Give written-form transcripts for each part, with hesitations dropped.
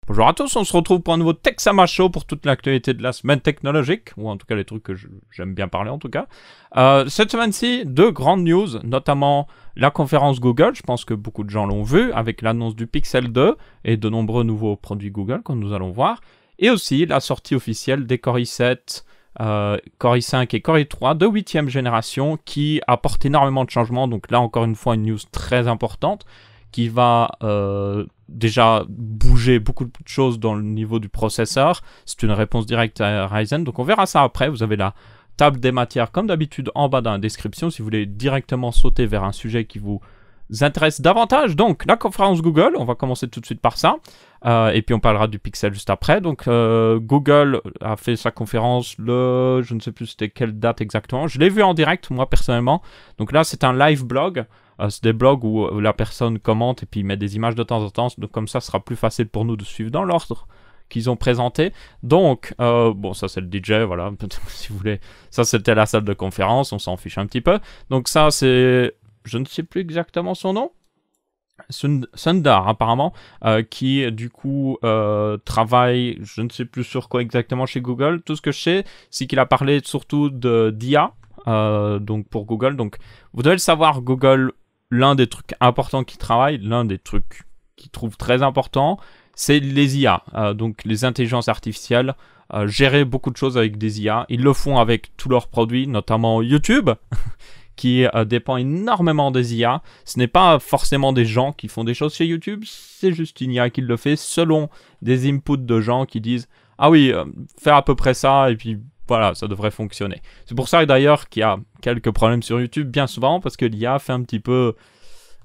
Bonjour à tous, on se retrouve pour un nouveau Texama Show pour toute l'actualité de la semaine technologique, ou en tout cas les trucs que j'aime bien parler en tout cas. Cette semaine-ci, deux grandes news, notamment la conférence Google, je pense que beaucoup de gens l'ont vu, avec l'annonce du Pixel 2 et de nombreux nouveaux produits Google que nous allons voir, et aussi la sortie officielle des Core i7, Core i5 et Core i3 de 8ème génération qui apportent énormément de changements, donc là encore une fois une news très importante qui va déjà bouger beaucoup de choses dans le niveau du processeur. C'est une réponse directe à Ryzen, donc on verra ça après. Vous avez la table des matières comme d'habitude en bas dans la description si vous voulez directement sauter vers un sujet qui vous intéresse davantage. Donc la conférence Google, on va commencer tout de suite par ça. Et puis on parlera du Pixel juste après. Donc Google a fait sa conférence je ne sais plus c'était quelle date exactement. Je l'ai vu en direct moi personnellement. Donc là c'est un live blog. C'est des blogs où la personne commente et puis met des images de temps en temps. Donc comme ça, ce sera plus facile pour nous de suivre dans l'ordre qu'ils ont présenté. Donc, bon, ça c'est le DJ, voilà, si vous voulez. Ça c'était la salle de conférence, on s'en fiche un petit peu. Donc ça c'est, je ne sais plus exactement son nom. Sundar apparemment, qui du coup travaille, je ne sais plus sur quoi exactement chez Google. Tout ce que je sais, c'est qu'il a parlé surtout d'IA, donc pour Google. Donc vous devez le savoir, Google, l'un des trucs importants qu'il travaille, l'un des trucs qu'il trouve très important, c'est les IA, donc les intelligences artificielles, gérer beaucoup de choses avec des IA. Ils le font avec tous leurs produits, notamment YouTube, qui dépend énormément des IA. Ce n'est pas forcément des gens qui font des choses chez YouTube, c'est juste une IA qui le fait selon des inputs de gens qui disent « Ah oui, fais à peu près ça, et puis voilà, ça devrait fonctionner. » C'est pour ça d'ailleurs qu'il y a quelques problèmes sur YouTube, bien souvent, parce que l'IA fait un petit peu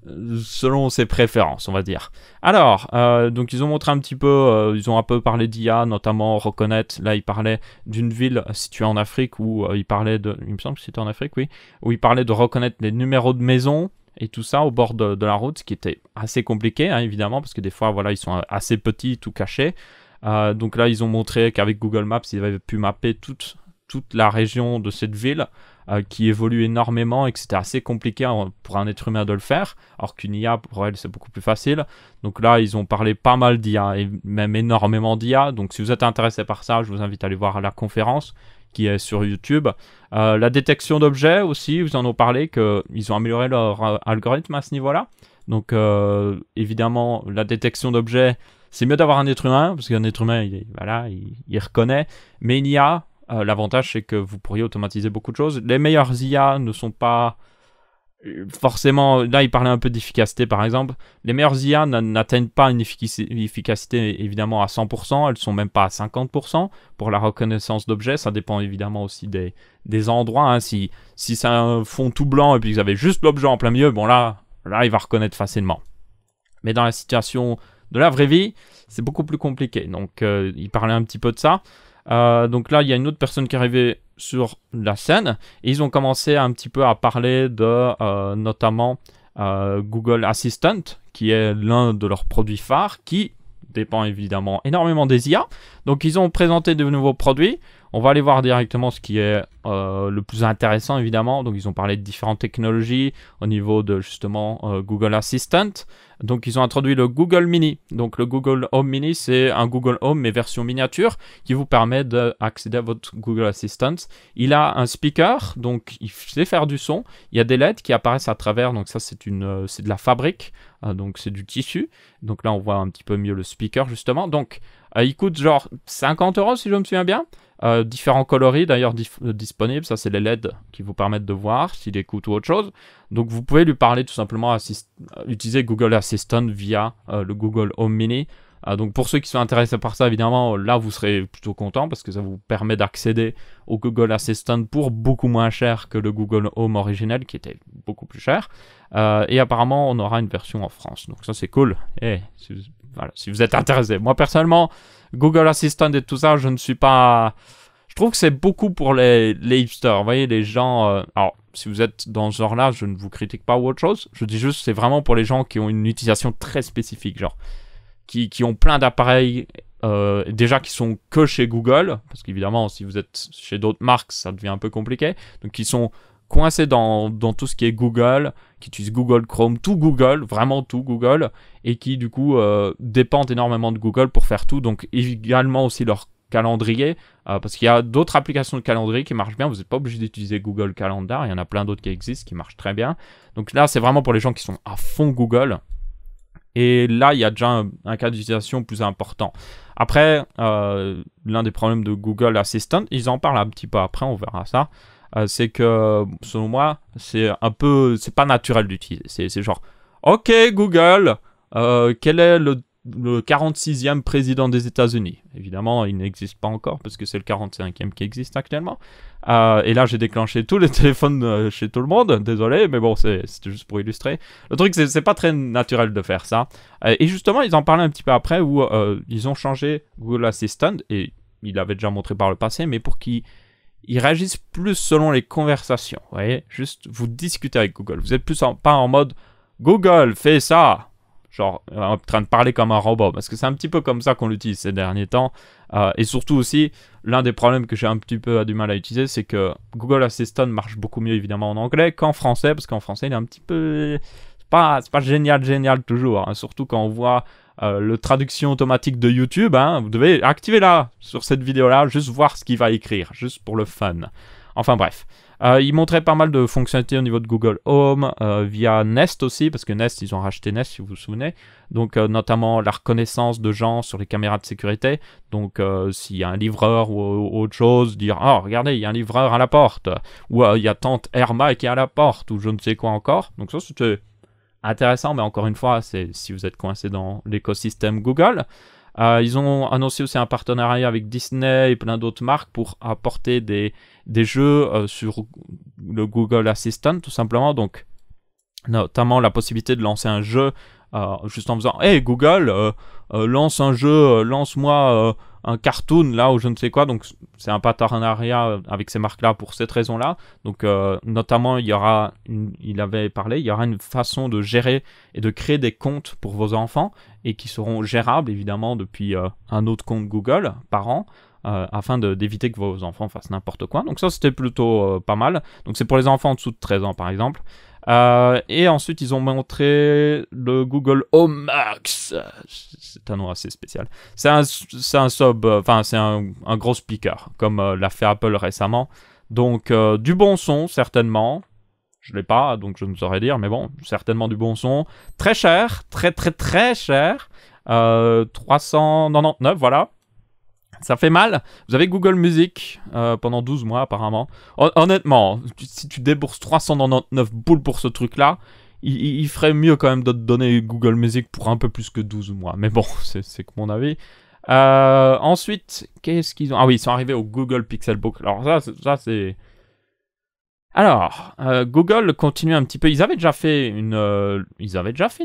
selon ses préférences, on va dire. Alors, donc ils ont montré un petit peu, ils ont un peu parlé d'IA, notamment reconnaître, là ils parlaient d'une ville située en Afrique, où ils parlaient de, il me semble que c'était en Afrique, oui, où ils parlaient de reconnaître les numéros de maison, et tout ça au bord de la route, ce qui était assez compliqué, hein, évidemment, parce que des fois, voilà, ils sont assez petits, tout cachés. Donc là, ils ont montré qu'avec Google Maps, ils avaient pu mapper toute la région de cette ville, qui évolue énormément et que c'était assez compliqué pour un être humain de le faire, alors qu'une IA, pour elle, c'est beaucoup plus facile. Donc là, ils ont parlé pas mal d'IA, et même énormément d'IA. Donc si vous êtes intéressé par ça, je vous invite à aller voir la conférence qui est sur YouTube. La détection d'objets aussi, vous en ont parlé, qu'ils ont amélioré leur algorithme à ce niveau-là. Donc évidemment, la détection d'objets, c'est mieux d'avoir un être humain, parce qu'un être humain, il reconnaît, mais une IA, l'avantage, c'est que vous pourriez automatiser beaucoup de choses. Les meilleures IA ne sont pas forcément... Là, il parlait un peu d'efficacité, par exemple. Les meilleures IA n'atteignent pas une efficacité, évidemment, à 100%. Elles ne sont même pas à 50% pour la reconnaissance d'objets. Ça dépend, évidemment, aussi des endroits. Hein. Si c'est un fond tout blanc et puis que vous avez juste l'objet en plein milieu, bon, là, il va reconnaître facilement. Mais dans la situation de la vraie vie, c'est beaucoup plus compliqué. Donc, il parlait un petit peu de ça. Donc là, il y a une autre personne qui est arrivée sur la scène et ils ont commencé un petit peu à parler de notamment Google Assistant, qui est l'un de leurs produits phares, qui dépend évidemment énormément des IA. Donc ils ont présenté de nouveaux produits. On va aller voir directement ce qui est le plus intéressant, évidemment. Donc ils ont parlé de différentes technologies au niveau de justement Google Assistant. Donc ils ont introduit le Google Mini. Donc le Google Home Mini, c'est un Google Home mais version miniature qui vous permet d'accéder à votre Google Assistant. Il a un speaker, donc il sait faire du son. Il y a des LED qui apparaissent à travers, donc ça c'est de la fabrique, donc c'est du tissu. Donc là on voit un petit peu mieux le speaker justement. Donc il coûte genre 50 € si je me souviens bien. Différents coloris d'ailleurs disponibles, ça c'est les LED qui vous permettent de voir s'il écoute ou autre chose. Donc vous pouvez lui parler tout simplement, utiliser Google Assistant via le Google Home Mini. Donc pour ceux qui sont intéressés par ça, évidemment, là vous serez plutôt content parce que ça vous permet d'accéder au Google Assistant pour beaucoup moins cher que le Google Home originel qui était beaucoup plus cher. Et apparemment on aura une version en France, donc ça c'est cool. Et voilà, si vous êtes intéressé. Moi personnellement, Google Assistant et tout ça, je ne suis pas... Je trouve que c'est beaucoup pour les hipsters. Vous voyez, les gens... Alors, si vous êtes dans ce genre-là, je ne vous critique pas ou autre chose. Je dis juste, c'est vraiment pour les gens qui ont une utilisation très spécifique, genre, qui ont plein d'appareils, déjà qui sont que chez Google, parce qu'évidemment, si vous êtes chez d'autres marques, ça devient un peu compliqué. Donc, qui sont coincés dans tout ce qui est Google, qui utilisent Google Chrome, tout Google, vraiment tout Google, et qui du coup dépendent énormément de Google pour faire tout. Donc également aussi leur calendrier, parce qu'il y a d'autres applications de calendrier qui marchent bien. Vous n'êtes pas obligé d'utiliser Google Calendar, il y en a plein d'autres qui existent, qui marchent très bien. Donc là, c'est vraiment pour les gens qui sont à fond Google. Et là, il y a déjà un cas d'utilisation plus important. Après, l'un des problèmes de Google Assistant, ils en parlent un petit peu après, on verra ça, c'est que, selon moi, c'est pas naturel d'utiliser. C'est genre, ok Google, quel est le 46e président des États-Unis? Évidemment, il n'existe pas encore parce que c'est le 45e qui existe actuellement. Et là, j'ai déclenché tous les téléphones chez tout le monde. Désolé, mais bon, c'était juste pour illustrer. Le truc, c'est pas très naturel de faire ça. Et justement, ils en parlaient un petit peu après où ils ont changé Google Assistant, et ils l'avaient déjà montré par le passé, mais pour qu'ils réagissent plus selon les conversations. Vous voyez, juste vous discutez avec Google. Vous êtes plus pas en mode Google, fais ça. Genre en train de parler comme un robot, parce que c'est un petit peu comme ça qu'on l'utilise ces derniers temps. Et surtout aussi, l'un des problèmes que j'ai un petit peu du mal à utiliser, c'est que Google Assistant marche beaucoup mieux évidemment en anglais qu'en français, parce qu'en français il est un petit peu... C'est pas génial toujours, hein. Surtout quand on voit la traduction automatique de YouTube, hein. Vous devez activer là, sur cette vidéo-là, juste voir ce qu'il va écrire, juste pour le fun. Enfin bref. Il montrait pas mal de fonctionnalités au niveau de Google Home, via Nest aussi, parce que Nest, ils ont racheté Nest, si vous vous souvenez. Donc, notamment la reconnaissance de gens sur les caméras de sécurité. Donc, s'il y a un livreur ou autre chose, dire « Oh, regardez, il y a un livreur à la porte » ou « Il y a tante Irma qui est à la porte » ou je ne sais quoi encore. Donc ça, c'était intéressant, mais encore une fois, c'est si vous êtes coincé dans l'écosystème Google. Ils ont annoncé aussi un partenariat avec Disney et plein d'autres marques pour apporter des jeux sur le Google Assistant, tout simplement. Donc, notamment la possibilité de lancer un jeu juste en faisant « Hey Google, lance un jeu, lance-moi un cartoon là ou je ne sais quoi ». Donc, c'est un partenariat avec ces marques-là pour cette raison-là. Donc, notamment, il avait parlé, il y aura une façon de gérer et de créer des comptes pour vos enfants et qui seront gérables, évidemment, depuis un autre compte Google par an, afin d'éviter que vos enfants fassent n'importe quoi. Donc ça, c'était plutôt pas mal. Donc c'est pour les enfants en dessous de 13 ans, par exemple. Et ensuite, ils ont montré le Google Home Max. C'est un nom assez spécial. C'est un gros speaker, comme l'a fait Apple récemment. Donc, du bon son, certainement. Je l'ai pas, donc je ne saurais dire, mais bon, certainement du bon son. Très cher, très cher. 399, voilà. Ça fait mal. Vous avez Google Music pendant 12 mois, apparemment. Honnêtement, si tu débourses 399 boules pour ce truc-là, il ferait mieux quand même de te donner Google Music pour un peu plus que 12 mois. Mais bon, c'est que mon avis. Ensuite, qu'est-ce qu'ils ont... Ah oui, ils sont arrivés au Google Pixelbook. Alors ça c'est... Alors, Google continue un petit peu. Ils avaient déjà fait une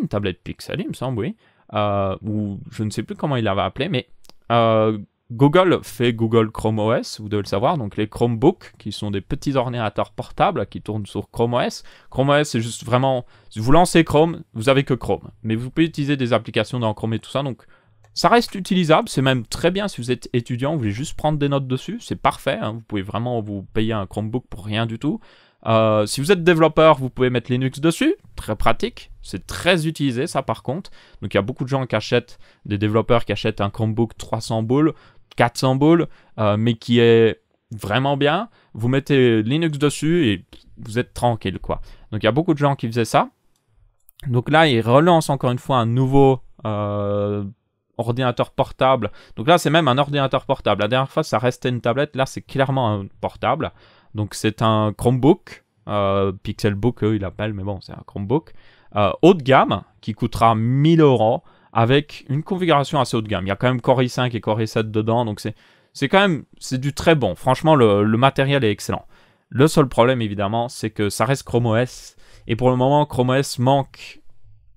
tablette Pixel, il me semble, oui. Ou je ne sais plus comment ils l'avaient appelé, mais Google fait Google Chrome OS, vous devez le savoir. Donc les Chromebooks, qui sont des petits ordinateurs portables qui tournent sur Chrome OS. Chrome OS, c'est juste vraiment... Si vous lancez Chrome, vous n'avez que Chrome. Mais vous pouvez utiliser des applications dans Chrome et tout ça, donc... Ça reste utilisable, c'est même très bien si vous êtes étudiant, vous voulez juste prendre des notes dessus, c'est parfait, hein, vous pouvez vraiment vous payer un Chromebook pour rien du tout. Si vous êtes développeur, vous pouvez mettre Linux dessus, très pratique, c'est très utilisé ça par contre. Donc il y a beaucoup de gens qui achètent, des développeurs qui achètent un Chromebook 300 boules, 400 boules, mais qui est vraiment bien. Vous mettez Linux dessus et vous êtes tranquille quoi. Donc il y a beaucoup de gens qui faisaient ça. Donc là, ils relancent encore une fois un nouveau... ordinateur portable. Donc là, c'est même un ordinateur portable. La dernière fois, ça restait une tablette. Là, c'est clairement un portable. Donc, c'est un Chromebook. Pixelbook, eux, ils l'appellent, mais bon, c'est un Chromebook. Haut de gamme, qui coûtera 1000 € avec une configuration assez haut de gamme. Il y a quand même Core i5 et Core i7 dedans. Donc, c'est quand même... C'est du très bon. Franchement, le matériel est excellent. Le seul problème, évidemment, c'est que ça reste Chrome OS. Et pour le moment, Chrome OS manque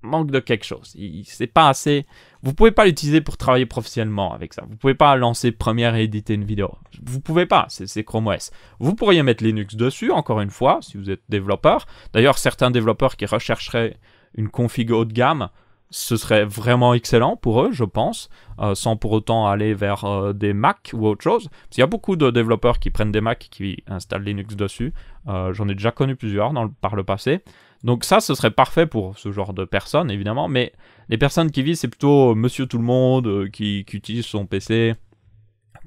de quelque chose. C'est pas assez... Vous pouvez pas l'utiliser pour travailler professionnellement avec ça. Vous pouvez pas lancer Premiere et éditer une vidéo. Vous pouvez pas, c'est Chrome OS. Vous pourriez mettre Linux dessus, encore une fois, si vous êtes développeur. D'ailleurs, certains développeurs qui rechercheraient une config haut de gamme, ce serait vraiment excellent pour eux, je pense, sans pour autant aller vers des Mac ou autre chose. Parce qu'il y a beaucoup de développeurs qui prennent des Mac et qui installent Linux dessus. J'en ai déjà connu plusieurs par le passé. Donc ça, ce serait parfait pour ce genre de personnes, évidemment. Mais les personnes qui vivent, c'est plutôt monsieur tout le monde qui utilise son PC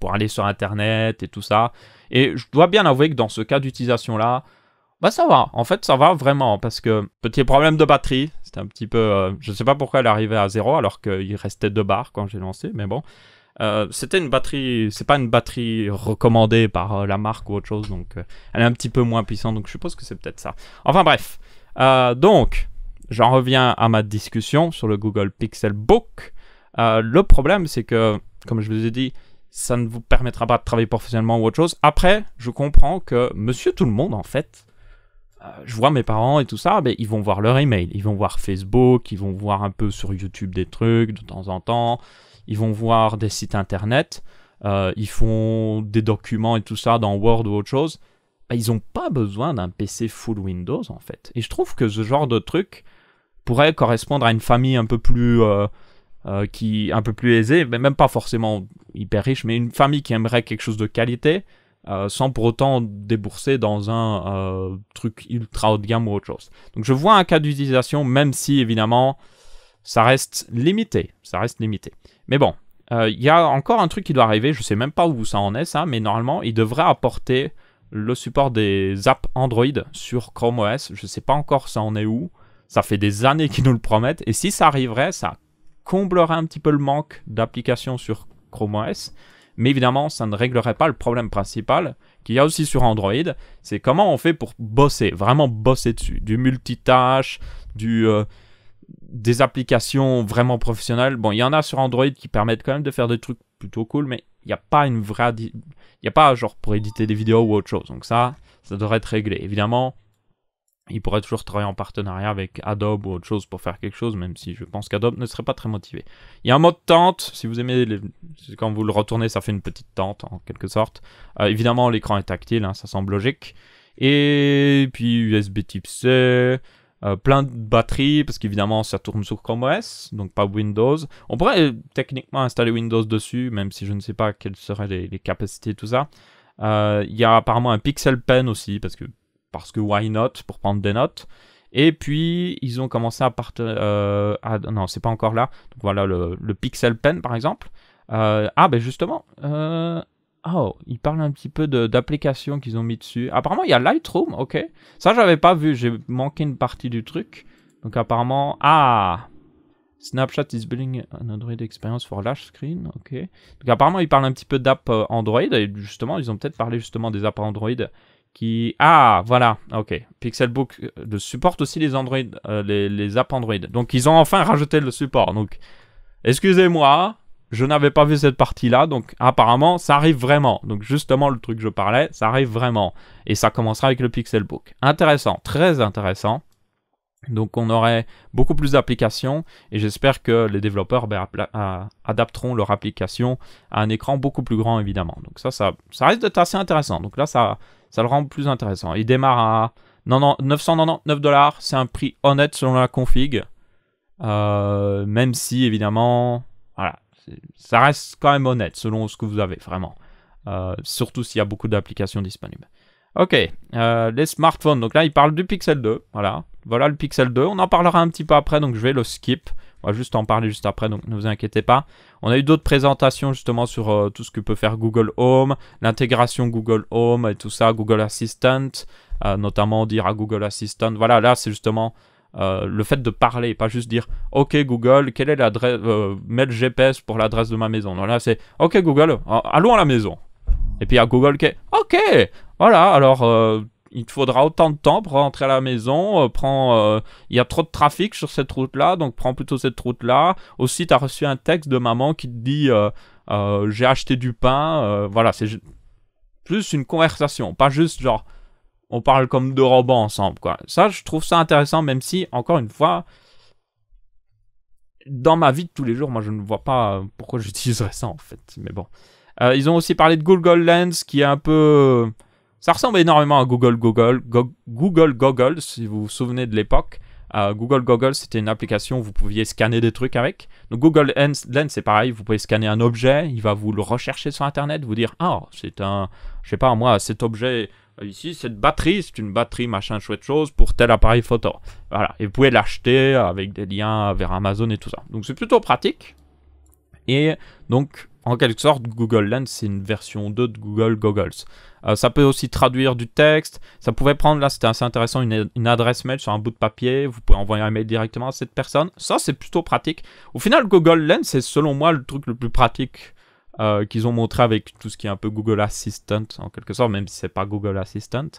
pour aller sur Internet et tout ça. Et je dois bien avouer que dans ce cas d'utilisation-là, bah ça va, en fait ça va vraiment, parce que petit problème de batterie, c'était un petit peu, je sais pas pourquoi elle arrivait à 0 alors qu'il restait 2 bars quand j'ai lancé, mais bon, c'était une batterie, c'est pas une batterie recommandée par la marque ou autre chose, donc elle est un petit peu moins puissante, donc je suppose que c'est peut-être ça. Enfin bref, donc j'en reviens à ma discussion sur le Google Pixel Book. Le problème c'est que, comme je vous ai dit, ça ne vous permettra pas de travailler professionnellement ou autre chose. Après, je comprends que monsieur tout le monde en fait, je vois mes parents et tout ça, ben, ils vont voir leur email, ils vont voir Facebook, ils vont voir un peu sur YouTube des trucs de temps en temps, ils vont voir des sites internet, ils font des documents et tout ça dans Word ou autre chose. Ben, ils n'ont pas besoin d'un PC full Windows en fait. Et je trouve que ce genre de truc pourrait correspondre à une famille un peu plus, un peu plus aisée, mais même pas forcément hyper riche, mais une famille qui aimerait quelque chose de qualité. Sans pour autant débourser dans un truc ultra haut de gamme ou autre chose. Donc je vois un cas d'utilisation, même si évidemment ça reste limité. Mais bon, il y a encore un truc qui doit arriver, je sais même pas où ça en est ça, mais normalement il devrait apporter le support des apps Android sur Chrome OS. Je sais pas encore ça en est où, ça fait des années qu'ils nous le promettent, et si ça arriverait, ça comblerait un petit peu le manque d'applications sur Chrome OS. Mais évidemment, ça ne réglerait pas le problème principal qu'il y a aussi sur Android. C'est comment on fait pour bosser, vraiment bosser dessus. Du multitâche, des applications vraiment professionnelles. Bon, il y en a sur Android qui permettent quand même de faire des trucs plutôt cool, mais il n'y a pas une vraie... Il n'y a pas genre pour éditer des vidéos ou autre chose. Donc ça devrait être réglé. Évidemment, il pourrait toujours travailler en partenariat avec Adobe ou autre chose pour faire quelque chose, même si je pense qu'Adobe ne serait pas très motivé. Il y a un mode tente, si vous aimez, quand vous le retournez, ça fait une petite tente en quelque sorte. Évidemment, l'écran est tactile, hein, ça semble logique. Et puis USB type C, plein de batteries, parce qu'évidemment, ça tourne sur Chrome OS, donc pas Windows. On pourrait techniquement installer Windows dessus, même si je ne sais pas quelles seraient les capacités et tout ça. Il y a apparemment un Pixel Pen aussi, parce que why not, pour prendre des notes. Et puis, ils ont commencé à non, c'est pas encore là. Donc voilà, le Pixel Pen, par exemple. Ben justement, ils parlent un petit peu d'applications qu'ils ont mis dessus. Apparemment, il y a Lightroom, ok. Ça, j'avais pas vu, j'ai manqué une partie du truc. Donc apparemment, Snapchat is building an Android experience for large screen, ok. Donc apparemment, ils parlent un petit peu d'app Android. Et justement, ils ont peut-être parlé justement des apps Android voilà, ok. Pixelbook supporte aussi les Android, les apps Android. Donc ils ont enfin rajouté le support. Donc, excusez-moi, je n'avais pas vu cette partie-là. Donc apparemment, ça arrive vraiment. Donc justement, le truc que je parlais, ça arrive vraiment. Et ça commencera avec le Pixelbook. Intéressant, très intéressant. Donc on aurait beaucoup plus d'applications et j'espère que les développeurs adapteront leur application à un écran beaucoup plus grand évidemment. Donc ça risque d'être assez intéressant. Donc là ça le rend plus intéressant. Il démarre à 999 $, c'est un prix honnête selon la config. Même si évidemment, voilà, ça reste quand même honnête selon ce que vous avez vraiment. Surtout s'il y a beaucoup d'applications disponibles. Ok, les smartphones. Donc là, il parle du Pixel 2. Voilà le Pixel 2. On en parlera un petit peu après, donc je vais le skip. On va juste en parler juste après, donc ne vous inquiétez pas. On a eu d'autres présentations justement sur tout ce que peut faire Google Home, l'intégration Google Home et tout ça, Google Assistant, notamment dire à Google Assistant. Voilà, là c'est justement le fait de parler, pas juste dire « Ok Google, quelle est l'adresse, mets le GPS pour l'adresse de ma maison ». Non, là c'est « Ok Google, allons à la maison ». Et puis à Google qui est « Ok, voilà, alors il te faudra autant de temps pour rentrer à la maison, il y a trop de trafic sur cette route-là, donc prends plutôt cette route-là. Aussi, tu as reçu un texte de maman qui te dit j'ai acheté du pain. Voilà, c'est plus une conversation, pas juste genre on parle comme deux robots ensemble, quoi. Ça, je trouve ça intéressant, même si, encore une fois, dans ma vie de tous les jours, moi, je ne vois pas pourquoi j'utiliserais ça, en fait. Mais bon. Ils ont aussi parlé de Google Lens, qui est un peu... Ça ressemble énormément à Google Goggles, si vous vous souvenez de l'époque. Google Goggles, c'était une application où vous pouviez scanner des trucs avec. Donc Google Lens, c'est pareil, vous pouvez scanner un objet, il va vous le rechercher sur Internet, vous dire, ah, c'est un, je sais pas moi, cet objet ici, cette batterie, c'est une batterie machin chouette chose pour tel appareil photo. Voilà, et vous pouvez l'acheter avec des liens vers Amazon et tout ça. Donc c'est plutôt pratique. Et donc, en quelque sorte, Google Lens, c'est une version 2 de Google Goggles. Ça peut aussi traduire du texte. Ça pouvait prendre, là, c'était assez intéressant, une adresse mail sur un bout de papier. Vous pouvez envoyer un mail directement à cette personne. Ça, c'est plutôt pratique. Au final, Google Lens, c'est selon moi le truc le plus pratique qu'ils ont montré avec tout ce qui est un peu Google Assistant, en quelque sorte, même si c'est pas Google Assistant.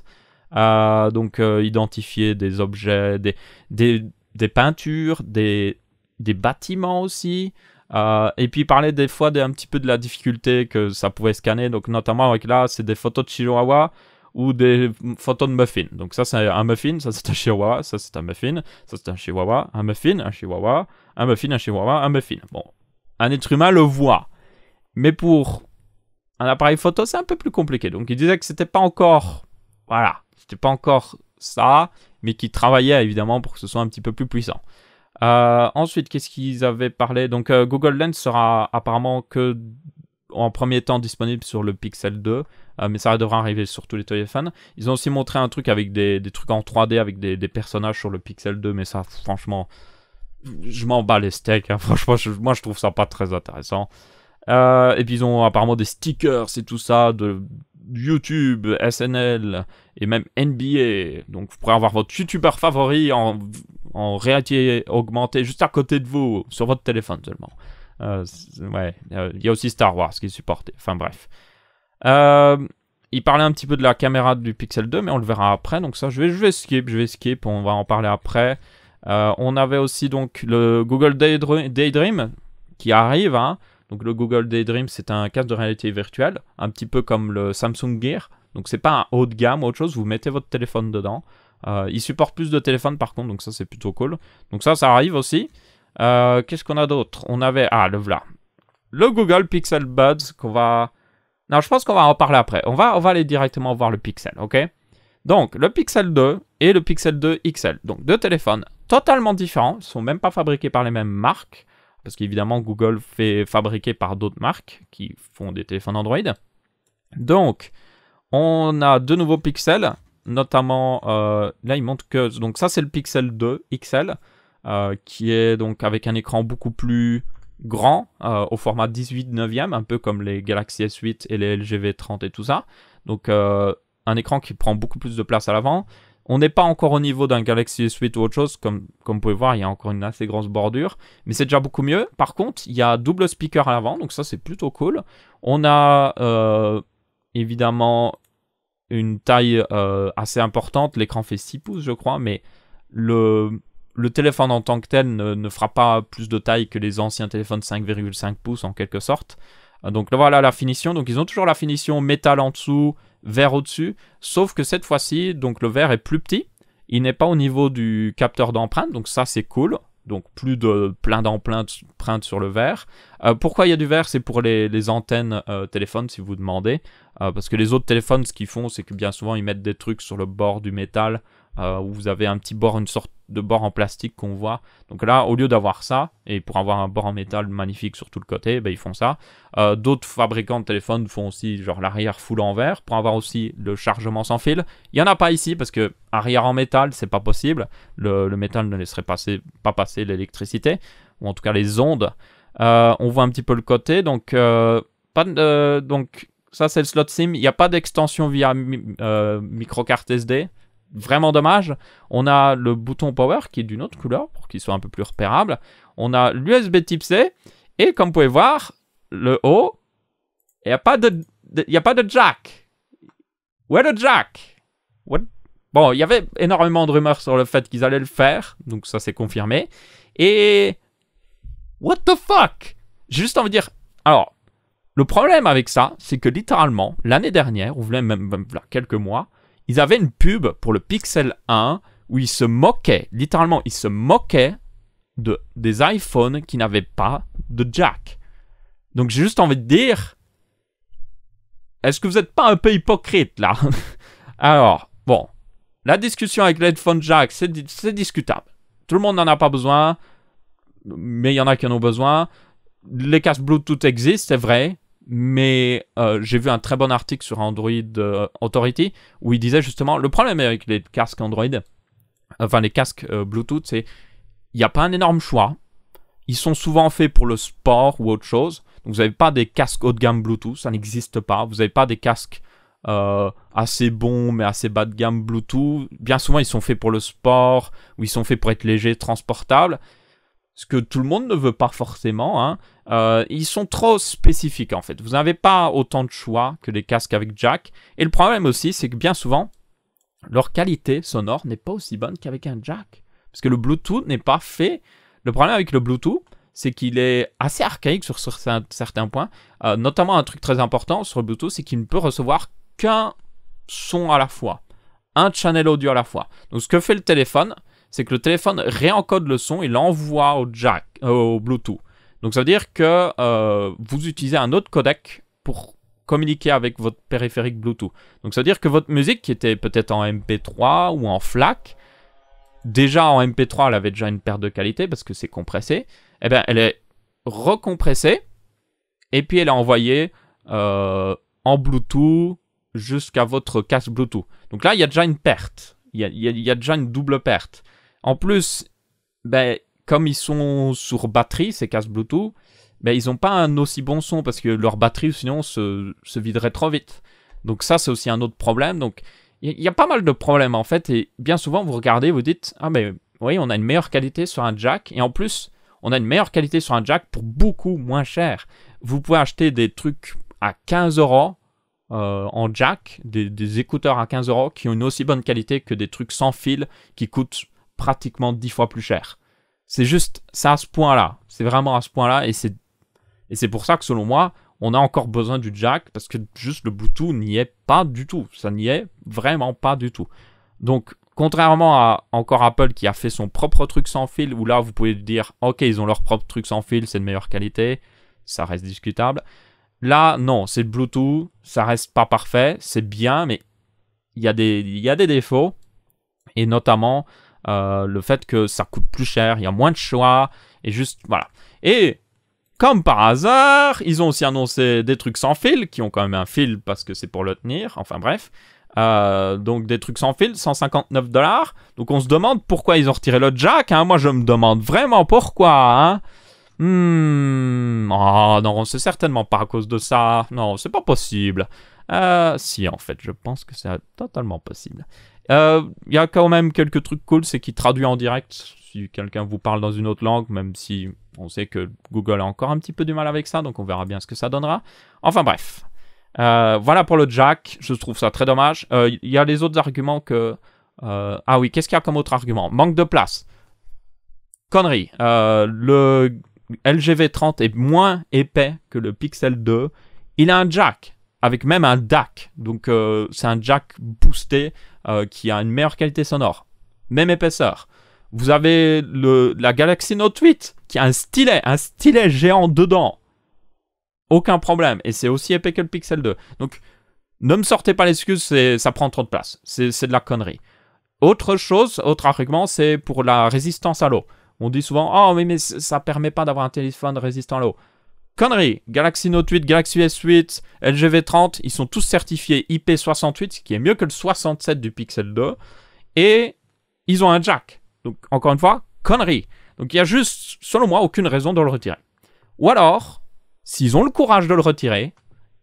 Donc, identifier des objets, des peintures, des bâtiments aussi. Et puis, il parlait des fois un petit peu de la difficulté que ça pouvait scanner. Donc, notamment avec là, c'est des photos de chihuahua ou des photos de muffins. Donc, ça, c'est un muffin, ça, c'est un chihuahua, ça, c'est un muffin, ça, c'est un chihuahua, un muffin, un chihuahua, un muffin, un chihuahua, un muffin. Bon, un être humain le voit. Mais pour un appareil photo, c'est un peu plus compliqué. Donc, il disait que c'était pas encore... Voilà, c'était pas encore ça, mais qu'il travaillait évidemment pour que ce soit un petit peu plus puissant. Ensuite, qu'est-ce qu'ils avaient parlé? Donc, Google Lens sera apparemment que en premier temps disponible sur le Pixel 2, mais ça devra arriver sur tous les téléphones. Ils ont aussi montré un truc avec des trucs en 3D avec des personnages sur le Pixel 2, mais ça, franchement, je m'en bats les steaks. Hein. Franchement, moi, je trouve ça pas très intéressant. Et puis, ils ont apparemment des stickers et tout ça de YouTube, SNL et même NBA. Donc, vous pourrez avoir votre YouTuber favori en réalité augmentée juste à côté de vous, sur votre téléphone seulement. Ouais, il y a aussi Star Wars qui est supporté. Enfin bref. Il parlait un petit peu de la caméra du Pixel 2, mais on le verra après. Donc ça, je vais skip, on va en parler après. On avait aussi donc le Google Daydream qui arrive. Hein. Donc le Google Daydream, c'est un casque de réalité virtuelle, un petit peu comme le Samsung Gear. Donc c'est pas un haut de gamme ou autre chose, vous mettez votre téléphone dedans. Il supporte plus de téléphones par contre, donc ça c'est plutôt cool. Donc ça arrive aussi. Qu'est-ce qu'on a d'autre? On avait... Ah, le voilà. Le Google Pixel Buds qu'on va... Non, je pense qu'on va en parler après. On va aller directement voir le Pixel, ok? Donc, le Pixel 2 et le Pixel 2 XL. Donc, deux téléphones totalement différents. Ils ne sont même pas fabriqués par les mêmes marques. Parce qu'évidemment, Google fait fabriquer par d'autres marques qui font des téléphones Android. Donc, on a deux nouveaux Pixels. Notamment, là, il montre que... Donc, ça, c'est le Pixel 2 XL. Qui est donc avec un écran beaucoup plus grand, au format 18/9, un peu comme les Galaxy S8 et les LG V30 et tout ça. Donc un écran qui prend beaucoup plus de place à l'avant. On n'est pas encore au niveau d'un Galaxy S8 ou autre chose, comme vous pouvez voir, il y a encore une assez grosse bordure, mais c'est déjà beaucoup mieux. Par contre, il y a double speaker à l'avant, donc ça c'est plutôt cool. On a évidemment une taille assez importante, l'écran fait 6 pouces je crois, mais le téléphone en tant que tel ne fera pas plus de taille que les anciens téléphones 5,5 pouces en quelque sorte. Donc voilà la finition. Donc ils ont toujours la finition métal en dessous, verre au-dessus. Sauf que cette fois-ci, donc le verre est plus petit. Il n'est pas au niveau du capteur d'empreinte. Donc ça c'est cool. Donc plus de plein d'empreintes sur le verre. Pourquoi il y a du verre? C'est pour les antennes téléphone si vous demandez. Parce que les autres téléphones, ce qu'ils font, c'est que bien souvent ils mettent des trucs sur le bord du métal. Où vous avez un petit bord, une sorte de bord en plastique qu'on voit. Donc là, au lieu d'avoir ça, et pour avoir un bord en métal magnifique sur tout le côté, ben, ils font ça. D'autres fabricants de téléphones font aussi genre l'arrière full en verre pour avoir aussi le chargement sans fil. Il n'y en a pas ici parce que arrière en métal, c'est pas possible. Le métal ne laisserait pas passer l'électricité, ou en tout cas les ondes. On voit un petit peu le côté, donc donc ça c'est le slot SIM. Il n'y a pas d'extension via microcarte SD. Vraiment dommage. On a le bouton Power qui est d'une autre couleur pour qu'il soit un peu plus repérable. On a l'USB type C. Et comme vous pouvez voir, le haut, il n'y a pas de jack. Où est le jack? What? Bon, il y avait énormément de rumeurs sur le fait qu'ils allaient le faire. Donc ça, c'est confirmé. Et... What the fuck? J'ai juste envie de dire... Alors, le problème avec ça, c'est que littéralement, l'année dernière, ou même quelques mois, ils avaient une pub pour le Pixel 1 où ils se moquaient, littéralement, ils se moquaient des iPhones qui n'avaient pas de jack. Donc j'ai juste envie de dire, est-ce que vous n'êtes pas un peu hypocrite là? Alors, bon, la discussion avec l'headphone jack, c'est discutable. Tout le monde n'en a pas besoin, mais il y en a qui en ont besoin. Les casques Bluetooth existent, c'est vrai, mais j'ai vu un très bon article sur Android Authority où il disait justement le problème avec les casques Android, enfin les casques Bluetooth, c'est il n'y a pas un énorme choix. Ils sont souvent faits pour le sport ou autre chose. Donc vous n'avez pas des casques haut de gamme Bluetooth, ça n'existe pas. Vous n'avez pas des casques assez bons mais assez bas de gamme Bluetooth. Bien souvent ils sont faits pour le sport ou ils sont faits pour être légers, transportables. Ce que tout le monde ne veut pas forcément, hein. Ils sont trop spécifiques en fait. Vous n'avez pas autant de choix que les casques avec jack. Et le problème aussi, c'est que bien souvent, leur qualité sonore n'est pas aussi bonne qu'avec un jack. Parce que le Bluetooth n'est pas fait. Le problème avec le Bluetooth, c'est qu'il est assez archaïque sur certains points. Notamment un truc très important sur le Bluetooth, c'est qu'il ne peut recevoir qu'un son à la fois. Un channel audio à la fois. Donc ce que fait le téléphone, c'est que le téléphone réencode le son et l'envoie au jack, au Bluetooth. Donc ça veut dire que vous utilisez un autre codec pour communiquer avec votre périphérique Bluetooth. Donc ça veut dire que votre musique, qui était peut-être en MP3 ou en FLAC, déjà en MP3, elle avait déjà une perte de qualité parce que c'est compressé. Eh bien, elle est recompressée et puis elle est envoyée en Bluetooth jusqu'à votre casque Bluetooth. Donc là, il y a déjà une perte. Il y a déjà une double perte. En plus, ben, comme ils sont sur batterie, ces casques Bluetooth, ben, ils n'ont pas un aussi bon son parce que leur batterie, sinon, se viderait trop vite. Donc ça, c'est aussi un autre problème. Donc, il y a pas mal de problèmes, en fait. Et bien souvent, vous regardez, vous dites, ah ben, oui, on a une meilleure qualité sur un jack. Et en plus, on a une meilleure qualité sur un jack pour beaucoup moins cher. Vous pouvez acheter des trucs à 15 € en jack, des écouteurs à 15 € qui ont une aussi bonne qualité que des trucs sans fil qui coûtent pratiquement 10 fois plus cher. C'est juste, c'est à ce point-là. C'est vraiment à ce point-là. Et c'est pour ça que selon moi, on a encore besoin du jack parce que juste le Bluetooth n'y est pas du tout. Ça n'y est vraiment pas du tout. Donc, contrairement à encore Apple qui a fait son propre truc sans fil, où là, vous pouvez dire, ok, ils ont leur propre truc sans fil, c'est de meilleure qualité. Ça reste discutable. Là, non, c'est le Bluetooth. Ça reste pas parfait. C'est bien, mais il y a des défauts. Et notamment le fait que ça coûte plus cher, il y a moins de choix, et juste, voilà. Et, comme par hasard, ils ont aussi annoncé des trucs sans fil, qui ont quand même un fil parce que c'est pour le tenir, enfin bref. Donc des trucs sans fil, 159 $. Donc on se demande pourquoi ils ont retiré le jack, hein. Moi je me demande vraiment pourquoi, hein. Oh non, c'est certainement pas à cause de ça. Non, c'est pas possible. Si, en fait, je pense que c'est totalement possible. Il y a quand même quelques trucs cool, c'est qu'il traduit en direct si quelqu'un vous parle dans une autre langue, même si on sait que Google a encore un petit peu du mal avec ça, donc on verra bien ce que ça donnera. Enfin bref, voilà pour le jack, je trouve ça très dommage. Il y a les autres arguments que... ah oui, qu'est-ce qu'il y a comme autre argument? Manque de place. Connerie. Le LG V30 est moins épais que le Pixel 2. Il a un jack, avec même un DAC. Donc c'est un jack boosté qui a une meilleure qualité sonore. Même épaisseur. Vous avez la Galaxy Note 8 qui a un stylet géant dedans. Aucun problème. Et c'est aussi épais que le Pixel 2. Donc ne me sortez pas l'excuse, ça prend trop de place. C'est de la connerie. Autre argument, c'est pour la résistance à l'eau. On dit souvent, oh mais ça permet pas d'avoir un téléphone résistant à l'eau. Connerie, Galaxy Note 8, Galaxy S8, LG V30, ils sont tous certifiés IP68, ce qui est mieux que le 67 du Pixel 2. Et ils ont un jack. Donc encore une fois, connerie. Donc il y a juste, selon moi, aucune raison de le retirer. Ou alors, s'ils ont le courage de le retirer,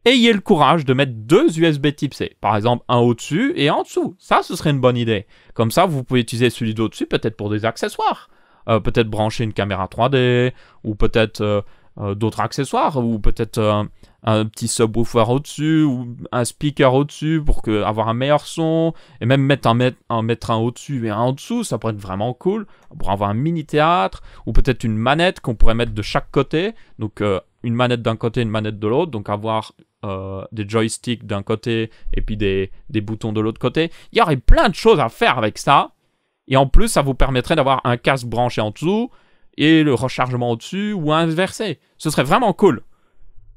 ayez le courage de mettre deux USB Type C. Par exemple, un au-dessus et un en dessous. Ça, ce serait une bonne idée. Comme ça, vous pouvez utiliser celui d'au-dessus peut-être pour des accessoires. Peut-être brancher une caméra 3D, ou peut-être d'autres accessoires, ou peut-être un petit subwoofer au-dessus, ou un speaker au-dessus pour avoir un meilleur son, et même mettre un au-dessus et un en dessous, ça pourrait être vraiment cool, pour avoir un mini-théâtre, ou peut-être une manette qu'on pourrait mettre de chaque côté, donc une manette d'un côté, une manette de l'autre, donc avoir des joysticks d'un côté, et puis des boutons de l'autre côté. Il y aurait plein de choses à faire avec ça. Et en plus, ça vous permettrait d'avoir un casque branché en dessous et le rechargement au-dessus ou inversé. Ce serait vraiment cool.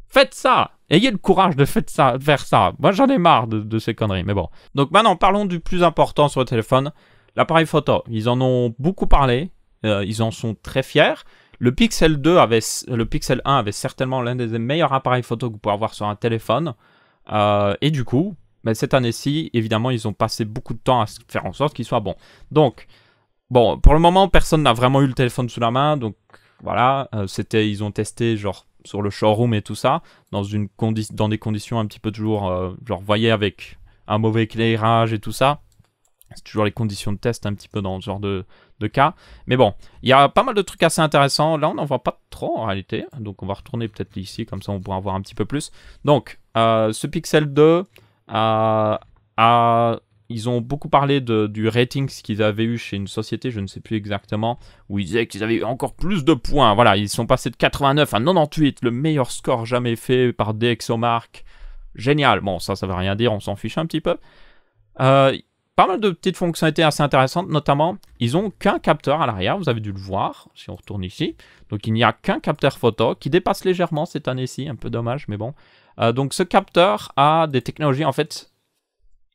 Faites ça. Ayez le courage de faire ça. Moi, j'en ai marre de ces conneries, mais bon. Donc maintenant, parlons du plus important sur le téléphone, l'appareil photo. Ils en ont beaucoup parlé. ils en sont très fiers. Le Pixel 1 avait certainement l'un des meilleurs appareils photo que vous pouvez avoir sur un téléphone. Et du coup, cette année-ci, évidemment, ils ont passé beaucoup de temps à faire en sorte qu'il soit bon. Donc, bon, pour le moment, personne n'a vraiment eu le téléphone sous la main. Donc, voilà, ils ont testé genre sur le showroom et tout ça, dans des conditions un petit peu toujours, genre, vous voyez, avec un mauvais éclairage et tout ça. C'est toujours les conditions de test un petit peu dans ce genre de cas. Mais bon, il y a pas mal de trucs assez intéressants. Là, on n'en voit pas trop en réalité. Donc, on va retourner peut-être ici, comme ça, on pourra voir un petit peu plus. Donc, ce Pixel 2, ils ont beaucoup parlé du rating qu'ils avaient eu chez une société, je ne sais plus exactement, où ils disaient qu'ils avaient eu encore plus de points. Voilà, ils sont passés de 89 à 98, le meilleur score jamais fait par DxOMark. Génial. Bon, ça veut rien dire, on s'en fiche un petit peu. Pas mal de petites fonctionnalités assez intéressantes, notamment, ils n'ont qu'un capteur à l'arrière, vous avez dû le voir, si on retourne ici. Donc, il n'y a qu'un capteur photo qui dépasse légèrement cette année-ci, un peu dommage, mais bon. Donc, ce capteur a des technologies, en fait,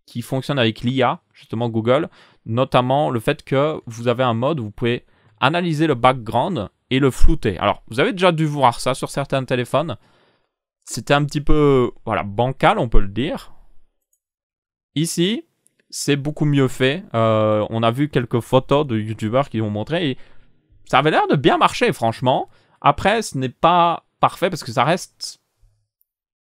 qui fonctionnent avec l'IA, justement Google, notamment le fait que vous avez un mode où vous pouvez analyser le background et le flouter. Alors, vous avez déjà dû voir ça sur certains téléphones. C'était un petit peu, voilà, bancal, on peut le dire. Ici, c'est beaucoup mieux fait. On a vu quelques photos de youtubeurs qui ont montré et ça avait l'air de bien marcher, franchement. Après, ce n'est pas parfait parce que ça reste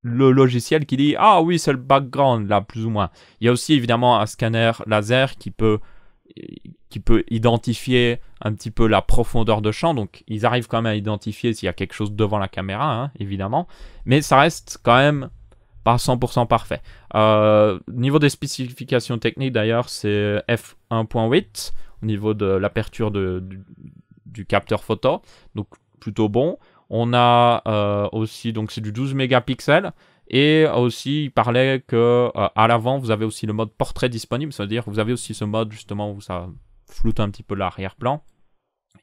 le logiciel qui dit « Ah oui, c'est le background, là, plus ou moins. » Il y a aussi, évidemment, un scanner laser qui peut identifier un petit peu la profondeur de champ. Donc, ils arrivent quand même à identifier s'il y a quelque chose devant la caméra, hein, évidemment. Mais ça reste quand même pas 100% parfait. Niveau des spécifications techniques, d'ailleurs, c'est f1.8 au niveau de l'aperture du capteur photo. Donc, plutôt bon. On a aussi, donc c'est du 12 mégapixels. Et aussi, il parlait que à l'avant, vous avez aussi le mode portrait disponible. C'est-à-dire que vous avez aussi ce mode, justement, où ça floute un petit peu l'arrière-plan.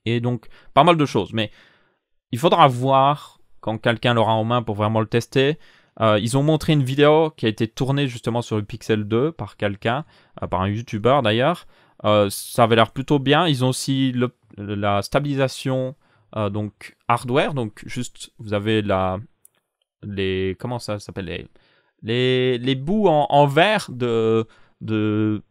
Et donc, pas mal de choses. Mais il faudra voir quand quelqu'un l'aura en main pour vraiment le tester. Ils ont montré une vidéo qui a été tournée justement sur le Pixel 2 par quelqu'un, par un YouTuber d'ailleurs. Ça avait l'air plutôt bien. Ils ont aussi la stabilisation donc hardware. Donc juste, vous avez comment ça s'appelle, les bouts en verre de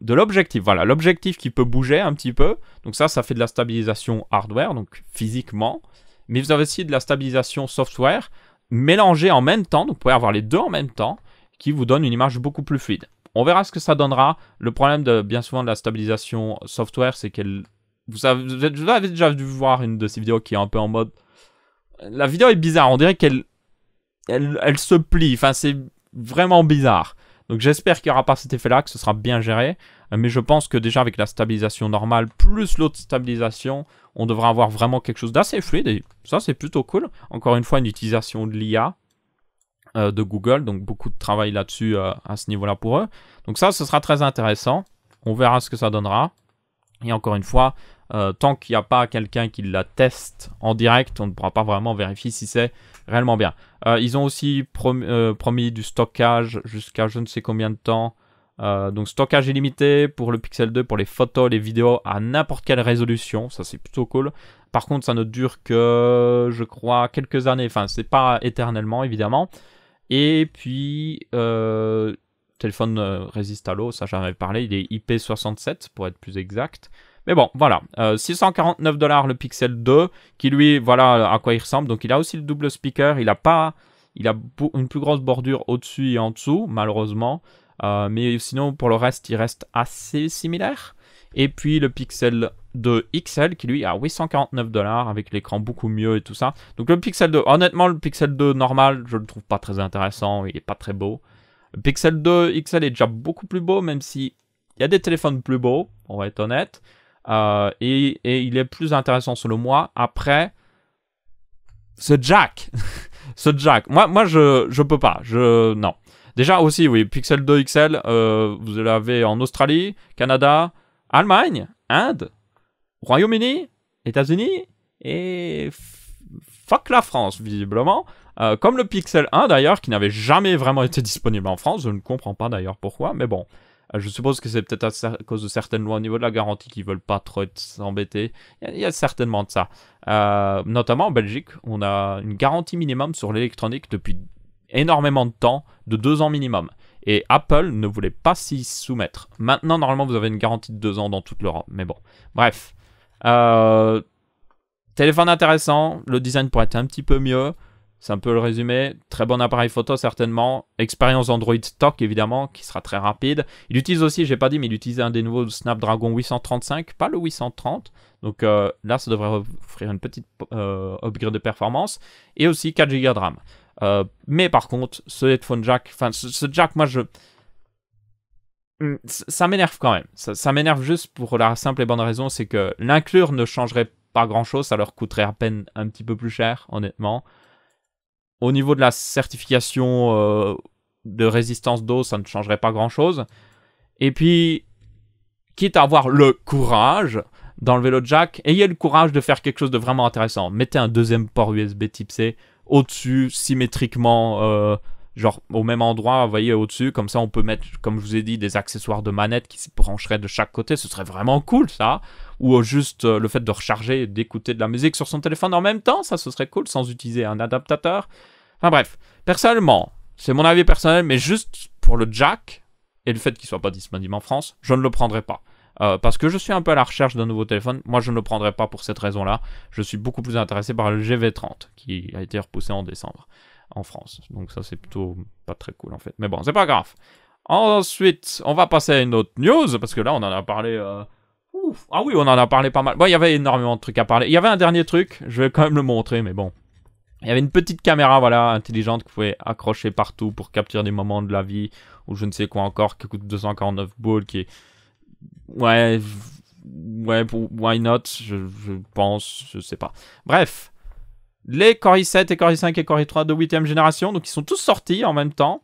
l'objectif. Voilà, l'objectif qui peut bouger un petit peu. Donc ça fait de la stabilisation hardware, donc physiquement. Mais vous avez aussi de la stabilisation software mélangés en même temps, donc vous pouvez avoir les deux en même temps, qui vous donne une image beaucoup plus fluide. On verra ce que ça donnera. Le problème bien souvent de la stabilisation software, c'est qu'elle... Vous avez déjà dû voir une de ces vidéos qui est un peu en mode... La vidéo est bizarre, on dirait qu'elle se plie, enfin c'est vraiment bizarre. Donc j'espère qu'il n'y aura pas cet effet-là, que ce sera bien géré. Mais je pense que déjà avec la stabilisation normale, plus l'autre stabilisation, on devra avoir vraiment quelque chose d'assez fluide. Et ça, c'est plutôt cool. Encore une fois, une utilisation de l'IA de Google. Donc beaucoup de travail là-dessus à ce niveau-là pour eux. Donc ça, ce sera très intéressant. On verra ce que ça donnera. Et encore une fois, tant qu'il n'y a pas quelqu'un qui la teste en direct, on ne pourra pas vraiment vérifier si c'est réellement bien. Ils ont aussi promis du stockage jusqu'à je ne sais combien de temps. Donc stockage illimité pour le Pixel 2, pour les photos, les vidéos à n'importe quelle résolution. Ça, c'est plutôt cool. Par contre, ça ne dure que, je crois, quelques années. Enfin, c'est pas éternellement, évidemment. Et puis... téléphone résiste à l'eau, ça j'en avais parlé, il est IP67 pour être plus exact. Mais bon, voilà, 649 $ le Pixel 2, qui lui, voilà à quoi il ressemble. Donc il a aussi le double speaker, il a une plus grosse bordure au-dessus et en dessous, malheureusement. Mais sinon, pour le reste, il reste assez similaire. Et puis le Pixel 2 XL, qui lui a 849 $ avec l'écran beaucoup mieux et tout ça. Donc le Pixel 2, honnêtement, le Pixel 2 normal, je le trouve pas très intéressant, il est pas très beau. Le Pixel 2 XL est déjà beaucoup plus beau, même si il y a des téléphones plus beaux, on va être honnête. Et il est plus intéressant selon moi. Après, ce jack, moi je peux pas, non. Déjà aussi, oui, Pixel 2 XL, vous l'avez en Australie, Canada, Allemagne, Inde, Royaume-Uni, États-Unis et fuck la France, visiblement. Comme le Pixel 1 d'ailleurs, qui n'avait jamais vraiment été disponible en France. Je ne comprends pas d'ailleurs pourquoi, mais bon. Je suppose que c'est peut-être à cause de certaines lois au niveau de la garantie qui veulent pas trop s'embêter. Il y a certainement de ça. Notamment en Belgique, on a une garantie minimum sur l'électronique depuis énormément de temps, de 2 ans minimum. Et Apple ne voulait pas s'y soumettre. Maintenant, normalement, vous avez une garantie de 2 ans dans toute l'Europe. Mais bon, bref. Téléphone intéressant, le design pourrait être un petit peu mieux. C'est un peu le résumé. Très bon appareil photo, certainement. Expérience Android stock, évidemment, qui sera très rapide. Il utilise aussi, j'ai pas dit, mais il utilise un des nouveaux Snapdragon 835, pas le 830. Donc là, ça devrait offrir une petite upgrade de performance. Et aussi 4 Go de RAM. Mais par contre, ce headphone jack, enfin, ce jack, moi, ça m'énerve quand même. Ça m'énerve juste pour la simple et bonne raison, c'est que l'inclure ne changerait pas grand-chose. Ça leur coûterait à peine un petit peu plus cher, honnêtement. Au niveau de la certification de résistance d'eau, ça ne changerait pas grand-chose. Et puis, quitte à avoir le courage d'enlever le jack, ayez le courage de faire quelque chose de vraiment intéressant. Mettez un deuxième port USB type C au-dessus, symétriquement, genre au même endroit, vous voyez, au-dessus. Comme ça, on peut mettre, comme je vous ai dit, des accessoires de manette qui se brancheraient de chaque côté. Ce serait vraiment cool, ça. Ou juste le fait de recharger et d'écouter de la musique sur son téléphone en même temps, ça, ce serait cool, sans utiliser un adaptateur. Enfin bref, personnellement, c'est mon avis personnel, mais juste pour le jack et le fait qu'il ne soit pas disponible en France, je ne le prendrai pas. Parce que je suis un peu à la recherche d'un nouveau téléphone. Moi, je ne le prendrai pas pour cette raison-là. Je suis beaucoup plus intéressé par le GV30, qui a été repoussé en décembre en France. Donc ça, c'est plutôt pas très cool, en fait. Mais bon, c'est pas grave. Ensuite, on va passer à une autre news, parce que là, on en a parlé... Ah oui, on en a parlé pas mal. Bon, il y avait énormément de trucs à parler. Il y avait un dernier truc, je vais quand même le montrer, mais bon. Il y avait une petite caméra, voilà, intelligente que vous pouvez accrocher partout pour capturer des moments de la vie, ou je ne sais quoi encore, qui coûte 249 boules, qui est... Ouais, why not, je pense, je sais pas. Bref, les Core i7 et Core i5 et Core i3 de 8ème génération, donc ils sont tous sortis en même temps.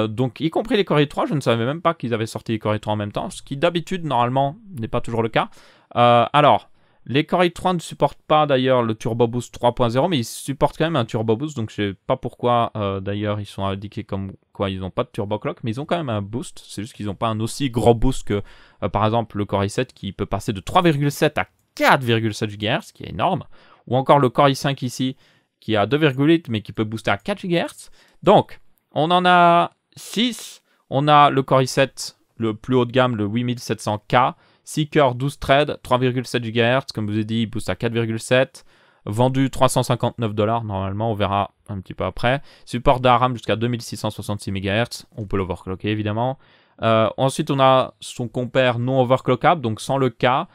Donc, y compris les Core i3, je ne savais même pas qu'ils avaient sorti les Core i3 en même temps, ce qui d'habitude, normalement, n'est pas toujours le cas. Alors, les Core i3 ne supportent pas d'ailleurs le Turbo Boost 3.0, mais ils supportent quand même un Turbo Boost, donc je ne sais pas pourquoi d'ailleurs ils sont indiqués comme quoi ils n'ont pas de Turbo Clock, mais ils ont quand même un boost, c'est juste qu'ils n'ont pas un aussi gros boost que par exemple le Core i7 qui peut passer de 3,7 à 4,7 GHz, ce qui est énorme, ou encore le Core i5 ici qui a 2,8 mais qui peut booster à 4 GHz. Donc, on en a 6, on a le Core i7, le plus haut de gamme, le 8700K, 6 cœurs, 12 threads, 3,7 GHz, comme je vous ai dit, il booste à 4,7, vendu $359, normalement, on verra un petit peu après. Support de RAM jusqu'à 2666 MHz, on peut l'overclocker évidemment. Ensuite, on a son compère non overclockable, donc sans le K,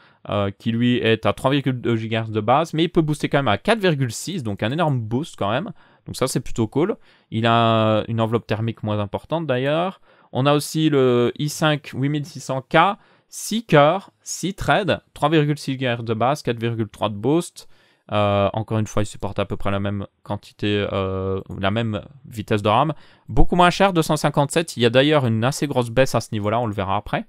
qui lui est à 3,2 GHz de base, mais il peut booster quand même à 4,6, donc un énorme boost quand même. Donc ça, c'est plutôt cool. Il a une enveloppe thermique moins importante d'ailleurs. On a aussi le i5 8600K, 6 cœurs, 6 threads, 3,6 GHz de base, 4,3 de boost. Encore une fois, il supporte à peu près la même quantité, la même vitesse de RAM. Beaucoup moins cher, 257. Il y a d'ailleurs une assez grosse baisse à ce niveau-là, on le verra après.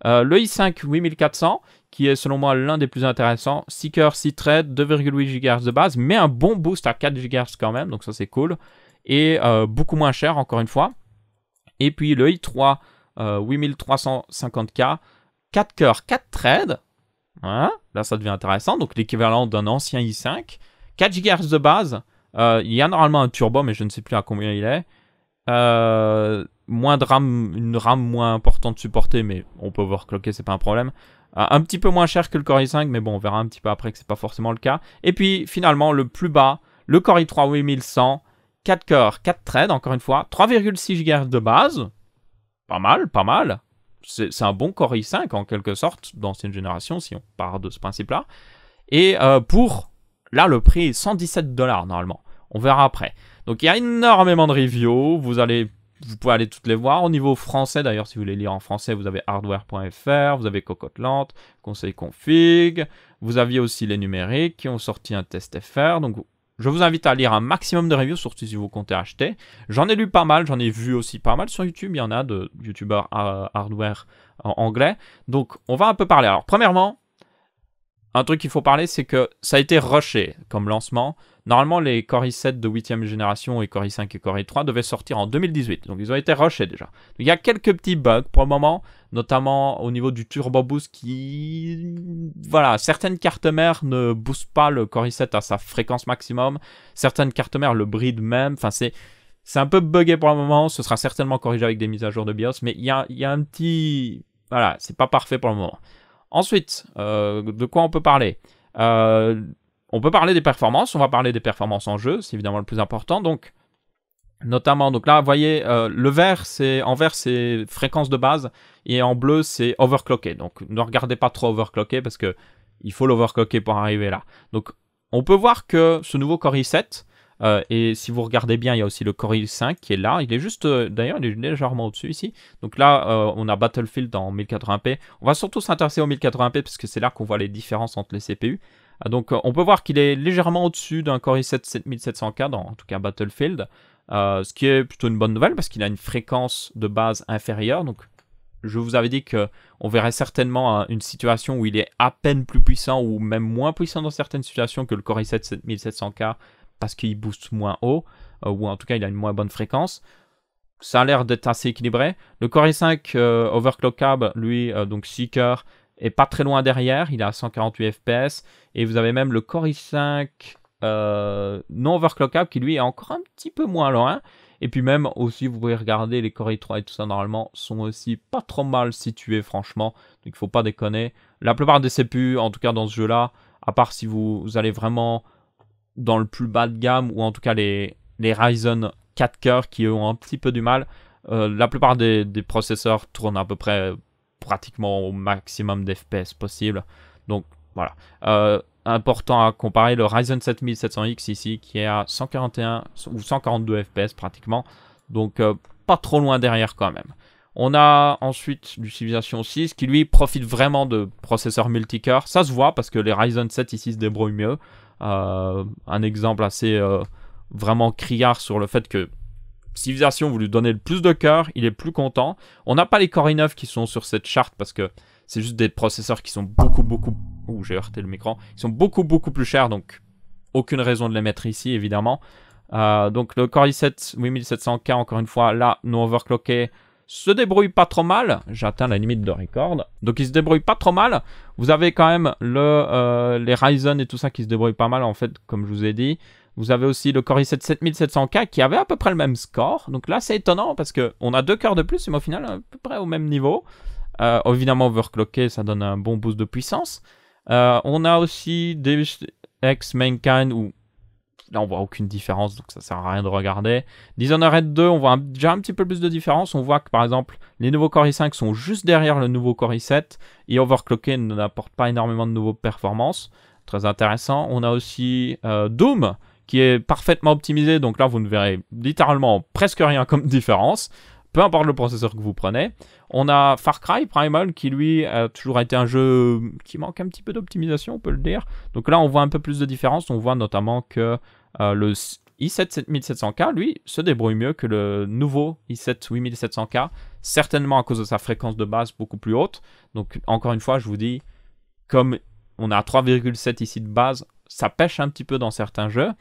Le i5 8400, qui est selon moi l'un des plus intéressants. 6 cœurs, 6 threads, 2,8 GHz de base, mais un bon boost à 4 GHz quand même, donc ça c'est cool. Et beaucoup moins cher, encore une fois. Et puis le i3 8350K, 4 cœurs, 4 threads. Voilà, là ça devient intéressant, donc l'équivalent d'un ancien i5. 4 GHz de base, il y a normalement un turbo, mais je ne sais plus à combien il est. Moins de RAM, une RAM moins importante supportée, mais on peut overclocker, c'est pas un problème. Un petit peu moins cher que le Core i5, mais bon, on verra un petit peu après que c'est pas forcément le cas. Et puis finalement, le plus bas, le Core i3 8100, 4 cœurs, 4 threads, encore une fois, 3,6 GHz de base. Pas mal, pas mal. C'est un bon Core i5 en quelque sorte, d'ancienne génération, si on part de ce principe-là. Et pour, là, le prix est $117 normalement. On verra après. Donc il y a énormément de reviews, vous pouvez aller toutes les voir. Au niveau français, d'ailleurs, si vous voulez lire en français, vous avez hardware.fr, vous avez Cocotte-Lente, Conseil Config, vous aviez aussi les numériques qui ont sorti un test FR. Donc je vous invite à lire un maximum de reviews, surtout si vous comptez acheter. J'en ai lu pas mal, j'en ai vu aussi pas mal sur YouTube. Il y en a de youtubeurs hardware en anglais. Donc, on va un peu parler. Alors, premièrement, un truc qu'il faut parler, c'est que ça a été rushé comme lancement. Normalement, les Core i7 de 8e génération et Core i5 et Core i3 devaient sortir en 2018. Donc, ils ont été rushés déjà. Il y a quelques petits bugs pour le moment, notamment au niveau du Turbo Boost qui... Voilà, certaines cartes mères ne boostent pas le Core i7 à sa fréquence maximum. Certaines cartes mères le brident même. Enfin, c'est un peu buggé pour le moment. Ce sera certainement corrigé avec des mises à jour de BIOS. Mais il y a un petit... Voilà, c'est pas parfait pour le moment. Ensuite, de quoi on peut parler on peut parler des performances. On va parler des performances en jeu. C'est évidemment le plus important. Donc, notamment, donc là, vous voyez, le vert, en vert, c'est fréquence de base. Et en bleu, c'est overclocké. Donc, ne regardez pas trop overclocké parce que il faut l'overclocker pour arriver là. Donc, on peut voir que ce nouveau Core i7, et si vous regardez bien, il y a aussi le Core i5 qui est là. Il est juste, d'ailleurs, il est légèrement au-dessus ici. Donc là, on a Battlefield en 1080p. On va surtout s'intéresser au 1080p parce que c'est là qu'on voit les différences entre les CPU. Donc on peut voir qu'il est légèrement au-dessus d'un Core i7 7700K dans en tout cas Battlefield. Ce qui est plutôt une bonne nouvelle parce qu'il a une fréquence de base inférieure. Donc je vous avais dit qu'on verrait certainement une situation où il est à peine plus puissant ou même moins puissant dans certaines situations que le Core i7 7700K parce qu'il booste moins haut, ou en tout cas il a une moins bonne fréquence. Ça a l'air d'être assez équilibré. Le Core i5 overclockable, lui, donc Seeker, est pas très loin derrière, il est à 148 fps. Et vous avez même le Core i5 non overclockable qui lui est encore un petit peu moins loin. Et puis même aussi, vous pouvez regarder les Core i3 et tout ça, normalement, sont aussi pas trop mal situés, franchement. Donc il ne faut pas déconner. La plupart des CPU, en tout cas dans ce jeu-là, à part si vous allez vraiment dans le plus bas de gamme, ou en tout cas les Ryzen 4 cœurs qui eux ont un petit peu du mal, la plupart des processeurs tournent à peu près pratiquement au maximum d'FPS possible. Donc voilà. Important à comparer le Ryzen 7700X ici qui est à 141 ou 142 fps pratiquement. Donc pas trop loin derrière quand même. On a ensuite du Civilization 6 qui lui profite vraiment de processeurs multicœurs. Ça se voit parce que les Ryzen 7 ici se débrouillent mieux. Un exemple assez vraiment criard sur le fait que Civilization, vous lui donnez le plus de cœur, il est plus content. On n'a pas les Core i9 qui sont sur cette charte parce que c'est juste des processeurs qui sont beaucoup... Ouh, j'ai heurté le micro. Ils sont beaucoup plus chers, donc aucune raison de les mettre ici, évidemment. Donc le Core i7 8700K, encore une fois, là, non overclocké, se débrouille pas trop mal. J'atteins la limite de record. Donc il se débrouille pas trop mal. Vous avez quand même les Ryzen et tout ça qui se débrouillent pas mal, en fait, comme je vous ai dit. Vous avez aussi le Core i7 7700K qui avait à peu près le même score. Donc là, c'est étonnant parce qu'on a 2 cœurs de plus, mais au final, à peu près au même niveau. Évidemment, overclocké, ça donne un bon boost de puissance. On a aussi Deus Ex Mankind où là, on voit aucune différence, donc ça sert à rien de regarder. Dishonored 2, on voit déjà un petit peu plus de différence. On voit que, par exemple, les nouveaux Core i5 sont juste derrière le nouveau Core i7 et overclocké n'apporte pas énormément de nouveaux performances. Très intéressant. On a aussi Doom, qui est parfaitement optimisé, donc là vous ne verrez littéralement presque rien comme différence, peu importe le processeur que vous prenez. On a Far Cry Primal qui lui a toujours été un jeu qui manque un petit peu d'optimisation, on peut le dire. Donc là on voit un peu plus de différence, on voit notamment que le i7 7700K lui se débrouille mieux que le nouveau i7 8700K, certainement à cause de sa fréquence de base beaucoup plus haute. Donc encore une fois je vous dis, comme on a 3,7 ici de base, ça pêche un petit peu dans certains jeux.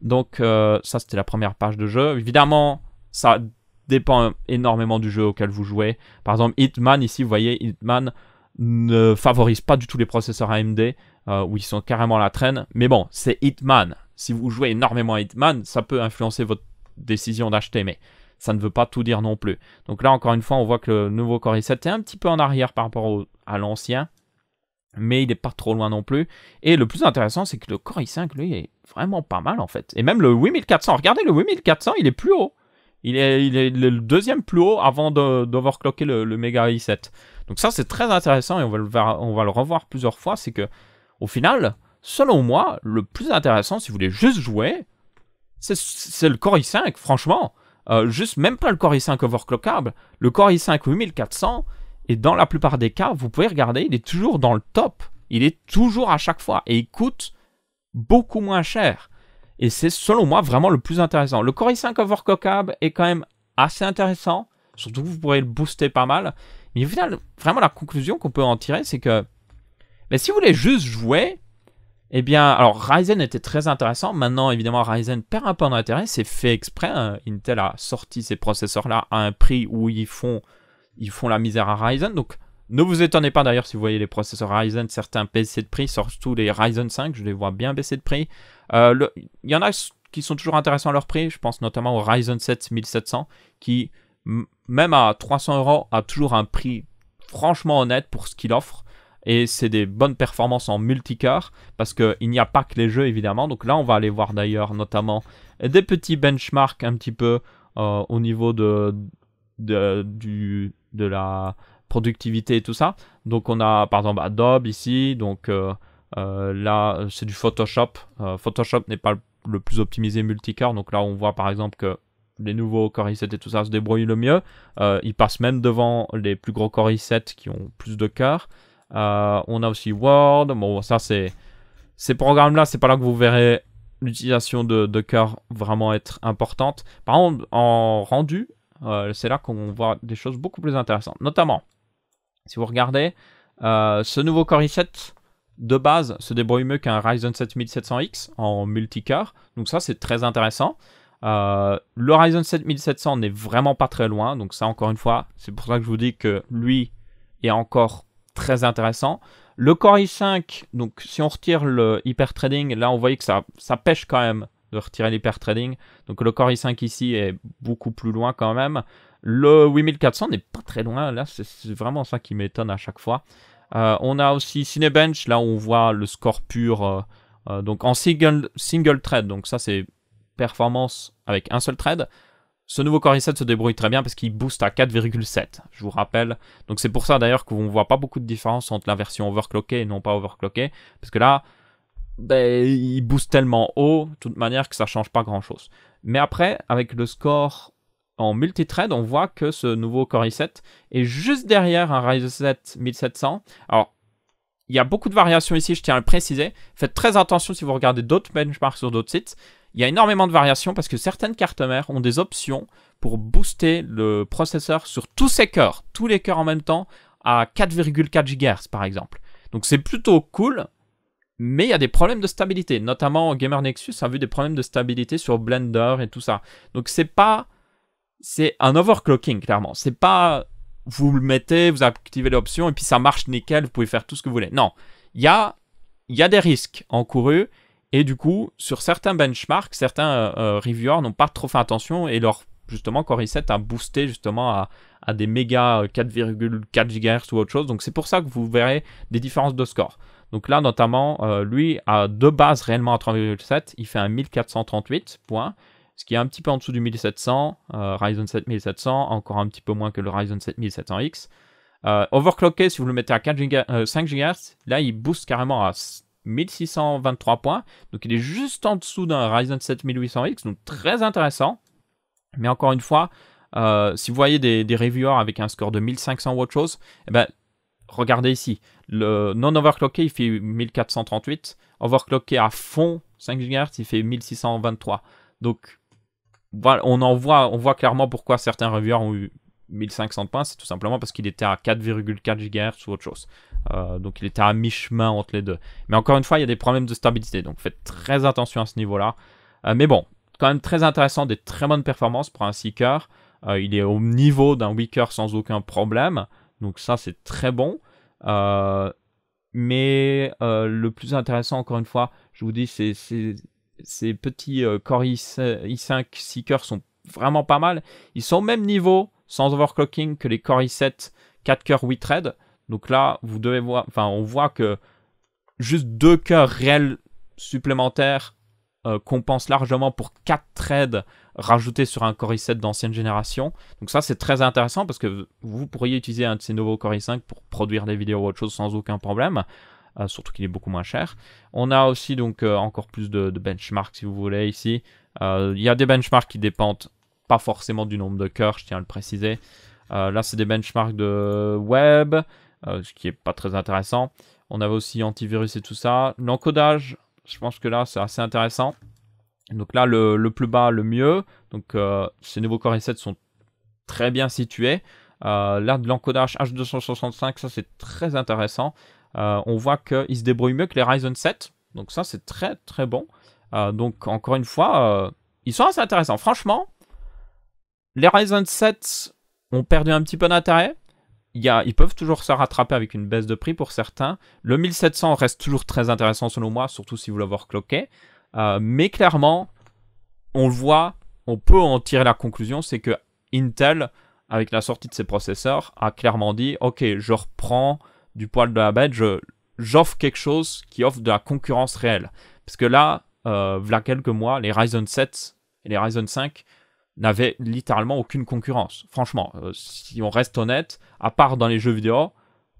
Donc ça c'était la première page de jeu. Évidemment ça dépend énormément du jeu auquel vous jouez. Par exemple Hitman ici, vous voyez, Hitman ne favorise pas du tout les processeurs AMD où ils sont carrément à la traîne. Mais bon, c'est Hitman. Si vous jouez énormément à Hitman, ça peut influencer votre décision d'acheter, mais ça ne veut pas tout dire non plus. Donc là encore une fois, on voit que le nouveau Core i7 est un petit peu en arrière par rapport à l'ancien, mais il n'est pas trop loin non plus. Et le plus intéressant, c'est que le Core i5, lui, est vraiment pas mal en fait. Et même le 8400, regardez, le 8400, il est plus haut. Il est le deuxième plus haut avant d'overclocker le Mega i7. Donc ça, c'est très intéressant et on va le revoir plusieurs fois. C'est que, au final, selon moi, le plus intéressant, si vous voulez juste jouer, c'est le Core i5, franchement. Juste même pas le Core i5 overclockable. Le Core i5 8400, et dans la plupart des cas, vous pouvez regarder, il est toujours dans le top. Il est toujours à chaque fois. Et il coûte beaucoup moins cher. Et c'est selon moi vraiment le plus intéressant. Le Core i5 overclockable est quand même assez intéressant. Surtout que vous pourrez le booster pas mal. Mais au final, vraiment la conclusion qu'on peut en tirer, c'est que Mais si vous voulez juste jouer, eh bien, alors Ryzen était très intéressant. Maintenant, évidemment, Ryzen perd un peu en intérêt. C'est fait exprès. Hein. Intel a sorti ces processeurs-là à un prix où ils font la misère à Ryzen. Donc, ne vous étonnez pas d'ailleurs si vous voyez les processeurs Ryzen, certains baisser de prix, surtout les Ryzen 5, je les vois bien baisser de prix. Il y en a qui sont toujours intéressants à leur prix. Je pense notamment au Ryzen 7 1700 qui, même à 300 €, a toujours un prix franchement honnête pour ce qu'il offre. Et c'est des bonnes performances en multicore parce qu'il n'y a pas que les jeux évidemment. Donc là, on va aller voir d'ailleurs notamment des petits benchmarks un petit peu au niveau de la productivité et tout ça. Donc on a par exemple Adobe ici. Donc là, c'est du Photoshop. Photoshop n'est pas le plus optimisé multicore. Donc là, on voit par exemple que les nouveaux Core i7 et tout ça se débrouillent le mieux. Ils passent même devant les plus gros Core i7 qui ont plus de cœurs. On a aussi Word. Bon, ça, ces programmes-là, c'est pas là que vous verrez l'utilisation de cœur vraiment être importante. Par contre, en rendu, c'est là qu'on voit des choses beaucoup plus intéressantes. Notamment, si vous regardez, ce nouveau Core i7 de base se débrouille mieux qu'un Ryzen 7 1700X en multicœur. Donc ça, c'est très intéressant. Le Ryzen 7 1700 n'est vraiment pas très loin. Donc ça, encore une fois, c'est pour ça que je vous dis que lui est encore très intéressant. Le Core i5, donc si on retire le hyper trading, là on voyait que ça pêche quand même de retirer l'hyper trading. Donc le Core i5 ici est beaucoup plus loin quand même. Le 8400 n'est pas très loin. Là, c'est vraiment ça qui m'étonne à chaque fois. On a aussi Cinebench, là où on voit le score pur, donc en single thread. Donc ça, c'est performance avec un seul thread. Ce nouveau Core i7 se débrouille très bien parce qu'il booste à 4,7, je vous rappelle. Donc c'est pour ça d'ailleurs qu'on ne voit pas beaucoup de différence entre la version overclockée et non pas overclockée. Parce que là, il booste tellement haut, de toute manière, que ça ne change pas grand-chose. Mais après, avec le score en multithread, on voit que ce nouveau Core i7 est juste derrière un Ryzen 7 1700. Alors, il y a beaucoup de variations ici, je tiens à le préciser. Faites très attention si vous regardez d'autres benchmarks sur d'autres sites. Il y a énormément de variations parce que certaines cartes mères ont des options pour booster le processeur sur tous ses cœurs, tous les cœurs en même temps, à 4,4 GHz par exemple. Donc c'est plutôt cool, mais il y a des problèmes de stabilité. Notamment Gamer Nexus a vu des problèmes de stabilité sur Blender et tout ça. Donc c'est un overclocking clairement. C'est pas vous le mettez, vous activez l'option et puis ça marche nickel, vous pouvez faire tout ce que vous voulez. Non, il y a des risques encourus. Et du coup, sur certains benchmarks, certains reviewers n'ont pas trop fait attention et leur justement Core i7 a boosté justement à des méga 4,4 GHz ou autre chose. Donc c'est pour ça que vous verrez des différences de score. Donc là notamment, lui a de base réellement à 3,7, il fait un 1438 points, ce qui est un petit peu en dessous du 1700, Ryzen 7 1700, encore un petit peu moins que le Ryzen 7 1700X. Overclocké, si vous le mettez à 5 GHz, là il booste carrément à 1623 points, donc il est juste en dessous d'un Ryzen 7 1800X, donc très intéressant. Mais encore une fois, si vous voyez des reviewers avec un score de 1500 ou autre chose, eh ben, regardez ici, le non overclocké il fait 1438, overclocké à fond 5 GHz il fait 1623. Donc voilà, on voit clairement pourquoi certains reviewers ont eu 1500 points, c'est tout simplement parce qu'il était à 4,4 GHz ou autre chose. Donc il était à mi-chemin entre les deux. Mais encore une fois, il y a des problèmes de stabilité, donc faites très attention à ce niveau-là. Mais bon, quand même très intéressant, des très bonnes performances pour un 6 cœurs. Il est au niveau d'un 8 cœurs sans aucun problème, donc ça c'est très bon. Mais le plus intéressant, encore une fois, je vous dis, ces petits Core i5 6 cœurs sont vraiment pas mal. Ils sont au même niveau, sans overclocking, que les Core i7 4 cœurs 8 threads. Donc là, vous devez voir, on voit que juste 2 cœurs réels supplémentaires compensent largement pour 4 threads rajoutés sur un Core i7 d'ancienne génération. Donc ça, c'est très intéressant parce que vous pourriez utiliser un de ces nouveaux Core i5 pour produire des vidéos ou autre chose sans aucun problème. Surtout qu'il est beaucoup moins cher. On a aussi donc encore plus de benchmarks si vous voulez ici. Il y a des benchmarks qui dépendent pas forcément du nombre de cœurs, je tiens à le préciser. Là, c'est des benchmarks de web, ce qui est pas très intéressant. On avait aussi antivirus et tout ça. L'encodage, je pense que là, c'est assez intéressant. Donc là, le plus bas, le mieux. Donc ces nouveaux Core i7 sont très bien situés. Là, de l'encodage H265, ça c'est très intéressant. on voit qu'ils se débrouillent mieux que les Ryzen 7. Donc ça, c'est très très bon. Donc encore une fois, ils sont assez intéressants. Franchement, les Ryzen 7 ont perdu un petit peu d'intérêt. Ils peuvent toujours se rattraper avec une baisse de prix pour certains. Le 1700 reste toujours très intéressant selon moi, surtout si vous l'overclockez. Mais clairement, on le voit, on peut en tirer la conclusion, c'est que Intel, avec la sortie de ses processeurs, a clairement dit « Ok, je reprends du poil de la bête, j'offre quelque chose qui offre de la concurrence réelle. » Parce que là, voilà quelques mois, les Ryzen 7 et les Ryzen 5 n'avaient littéralement aucune concurrence. Franchement, si on reste honnête, à part dans les jeux vidéo,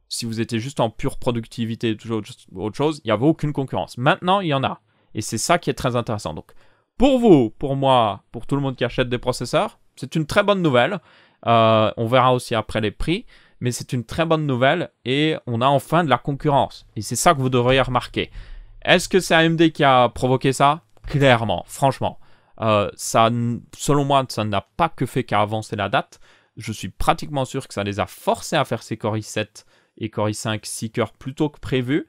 si vous étiez juste en pure productivité ou autre chose, il n'y avait aucune concurrence. Maintenant, il y en a. Et c'est ça qui est très intéressant. Donc, pour vous, pour moi, pour tout le monde qui achète des processeurs, c'est une très bonne nouvelle. On verra aussi après les prix, mais c'est une très bonne nouvelle et on a enfin de la concurrence. Et c'est ça que vous devriez remarquer. Est-ce que c'est AMD qui a provoqué ça? Clairement, franchement. Selon moi, ça n'a pas que fait qu'à avancer la date. Je suis pratiquement sûr que ça les a forcés à faire ces Core i7 et Core i5 6 cœurs plus tôt que prévu.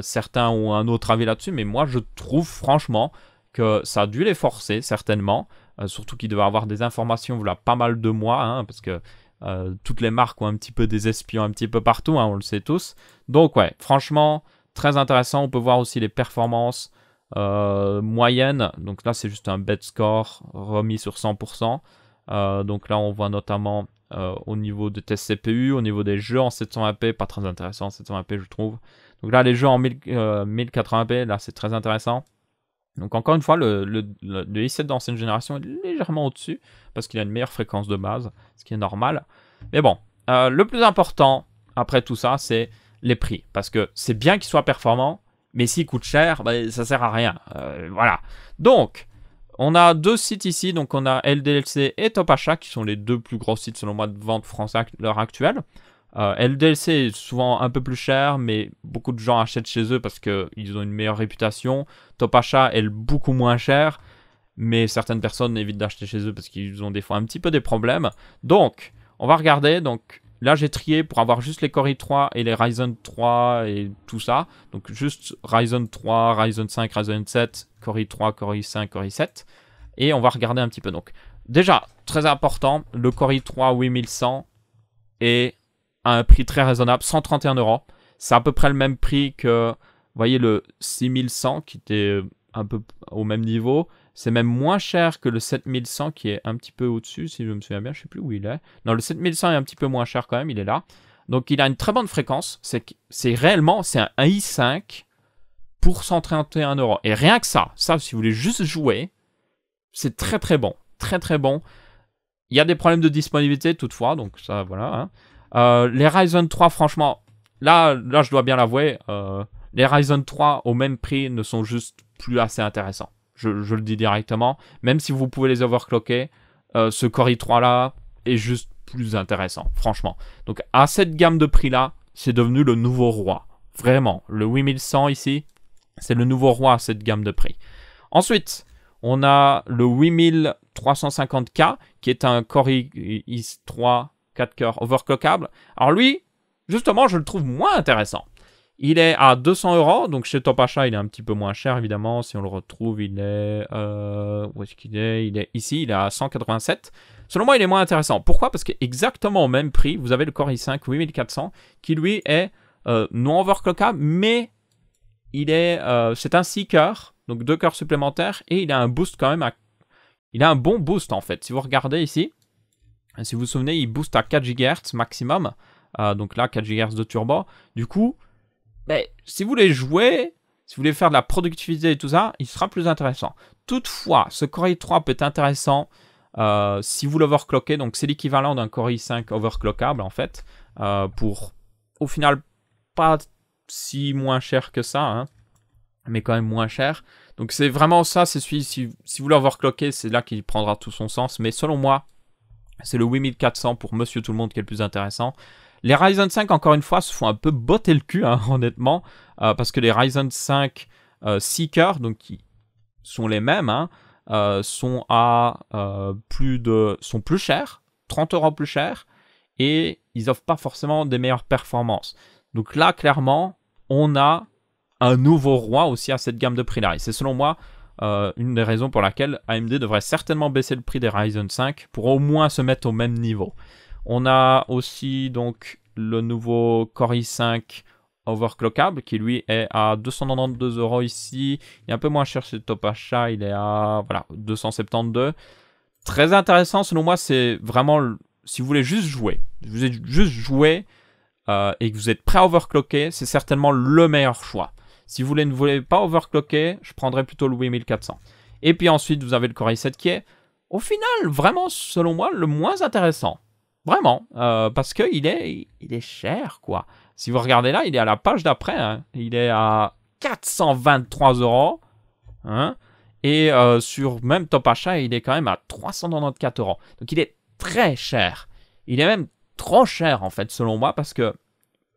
Certains ont un autre avis là-dessus, mais moi je trouve franchement que ça a dû les forcer, certainement. Surtout qu'ils devaient avoir des informations voilà pas mal de mois, hein, parce que toutes les marques ont un petit peu des espions un petit peu partout, hein, on le sait tous. Donc ouais, franchement, très intéressant. On peut voir aussi les performances moyennes. Donc là, c'est juste un bet score remis sur 100%. Donc là, on voit notamment au niveau de test CPU, au niveau des jeux en 720p, pas très intéressant, 720p je trouve. Donc là, les jeux en 1080p, là, c'est très intéressant. Donc encore une fois, le i7 d'ancienne génération est légèrement au-dessus, parce qu'il a une meilleure fréquence de base, ce qui est normal. Mais bon, le plus important, après tout ça, c'est les prix. Parce que c'est bien qu'il soit performant, mais s'il coûte cher, bah, ça sert à rien. Voilà. Donc, on a deux sites ici. Donc, on a LDLC et TopAchat, qui sont les deux plus gros sites, selon moi, de vente français à l'heure actuelle. LDLC est souvent un peu plus cher, mais beaucoup de gens achètent chez eux parce qu'ils ont une meilleure réputation. TopAchat est beaucoup moins cher, mais certaines personnes évitent d'acheter chez eux parce qu'ils ont des fois un petit peu des problèmes. Donc, on va regarder. Donc, là, j'ai trié pour avoir juste les Core i3 et les Ryzen 3 et tout ça. Donc, juste Ryzen 3, Ryzen 5, Ryzen 7, Core i3, Core i5, Core i7. Et on va regarder un petit peu. Donc, déjà, très important, le Core i3 8100 est à un prix très raisonnable, 131 €. C'est à peu près le même prix que, vous voyez, le 6100 qui était un peu au même niveau. C'est même moins cher que le 7100 qui est un petit peu au-dessus, si je me souviens bien, je ne sais plus où il est. Non, le 7100 est un petit peu moins cher quand même, il est là. Donc il a une très bonne fréquence. C'est réellement, c'est un i5 pour 131 €. Et rien que ça, si vous voulez juste jouer, c'est très très bon. Très très bon. Il y a des problèmes de disponibilité toutefois, donc ça voilà. Hein. Les Ryzen 3, franchement, là je dois bien l'avouer, les Ryzen 3 au même prix ne sont juste plus assez intéressants. Je le dis directement. Même si vous pouvez les overclocker, ce Core i3 là est juste plus intéressant, franchement. Donc à cette gamme de prix là, c'est devenu le nouveau roi. Vraiment, le 8100 ici, c'est le nouveau roi à cette gamme de prix. Ensuite, on a le 8350K qui est un Core i3 4 cœurs overclockable. Alors lui, justement, je le trouve moins intéressant. Il est à 200 €, donc chez TopAchat, il est un petit peu moins cher, évidemment. Si on le retrouve, il est... où est-ce qu'il est? Il est ici, il est à 187. Selon moi, il est moins intéressant. Pourquoi? Parce qu'exactement au même prix, vous avez le Core i5 8400, qui lui est non overclockable, mais il est, c'est un 6 cœurs, donc 2 cœurs supplémentaires, et il a un boost quand même. Il a un bon boost, en fait. Si vous regardez ici, si vous vous souvenez, il booste à 4 GHz maximum. Donc là, 4 GHz de turbo. Du coup, si vous voulez jouer, si vous voulez faire de la productivité et tout ça, il sera plus intéressant. Toutefois, ce Core i3 peut être intéressant si vous l'overclockez. Donc c'est l'équivalent d'un Core i5 overclockable en fait. Pour, au final, pas si moins cher que ça, hein, mais quand même moins cher. Donc c'est vraiment ça, c'est celui, si vous l'overclockez, c'est là qu'il prendra tout son sens. Mais selon moi, c'est le 8400 pour Monsieur Tout-le-Monde qui est le plus intéressant. Les Ryzen 5, encore une fois, se font un peu botter le cul, hein, honnêtement, parce que les Ryzen 5 6 cœurs, donc qui sont les mêmes, hein, sont plus chers, 30 € plus chers, et ils n'offrent pas forcément des meilleures performances. Donc là, clairement, on a un nouveau roi aussi à cette gamme de prix-là. Et c'est selon moi une des raisons pour laquelle AMD devrait certainement baisser le prix des Ryzen 5 pour au moins se mettre au même niveau. On a aussi donc le nouveau Core i5 overclockable qui lui est à 292 € ici. Il est un peu moins cher chez Top Achat, il est à voilà, 272. Très intéressant selon moi, c'est vraiment si vous voulez juste jouer. Si vous êtes juste jouer et que vous êtes prêt à overclocker, c'est certainement le meilleur choix. Si vous ne voulez pas overclocker, je prendrais plutôt le 8400. Et puis ensuite, vous avez le Core i7 qui est, au final, vraiment, selon moi, le moins intéressant. Vraiment, parce qu'il est cher, quoi. Si vous regardez là, il est à la page d'après. Hein. Il est à 423 €. Hein. Et sur même Top Achat, il est quand même à 394 €. Donc il est très cher. Il est même trop cher, en fait, selon moi, parce que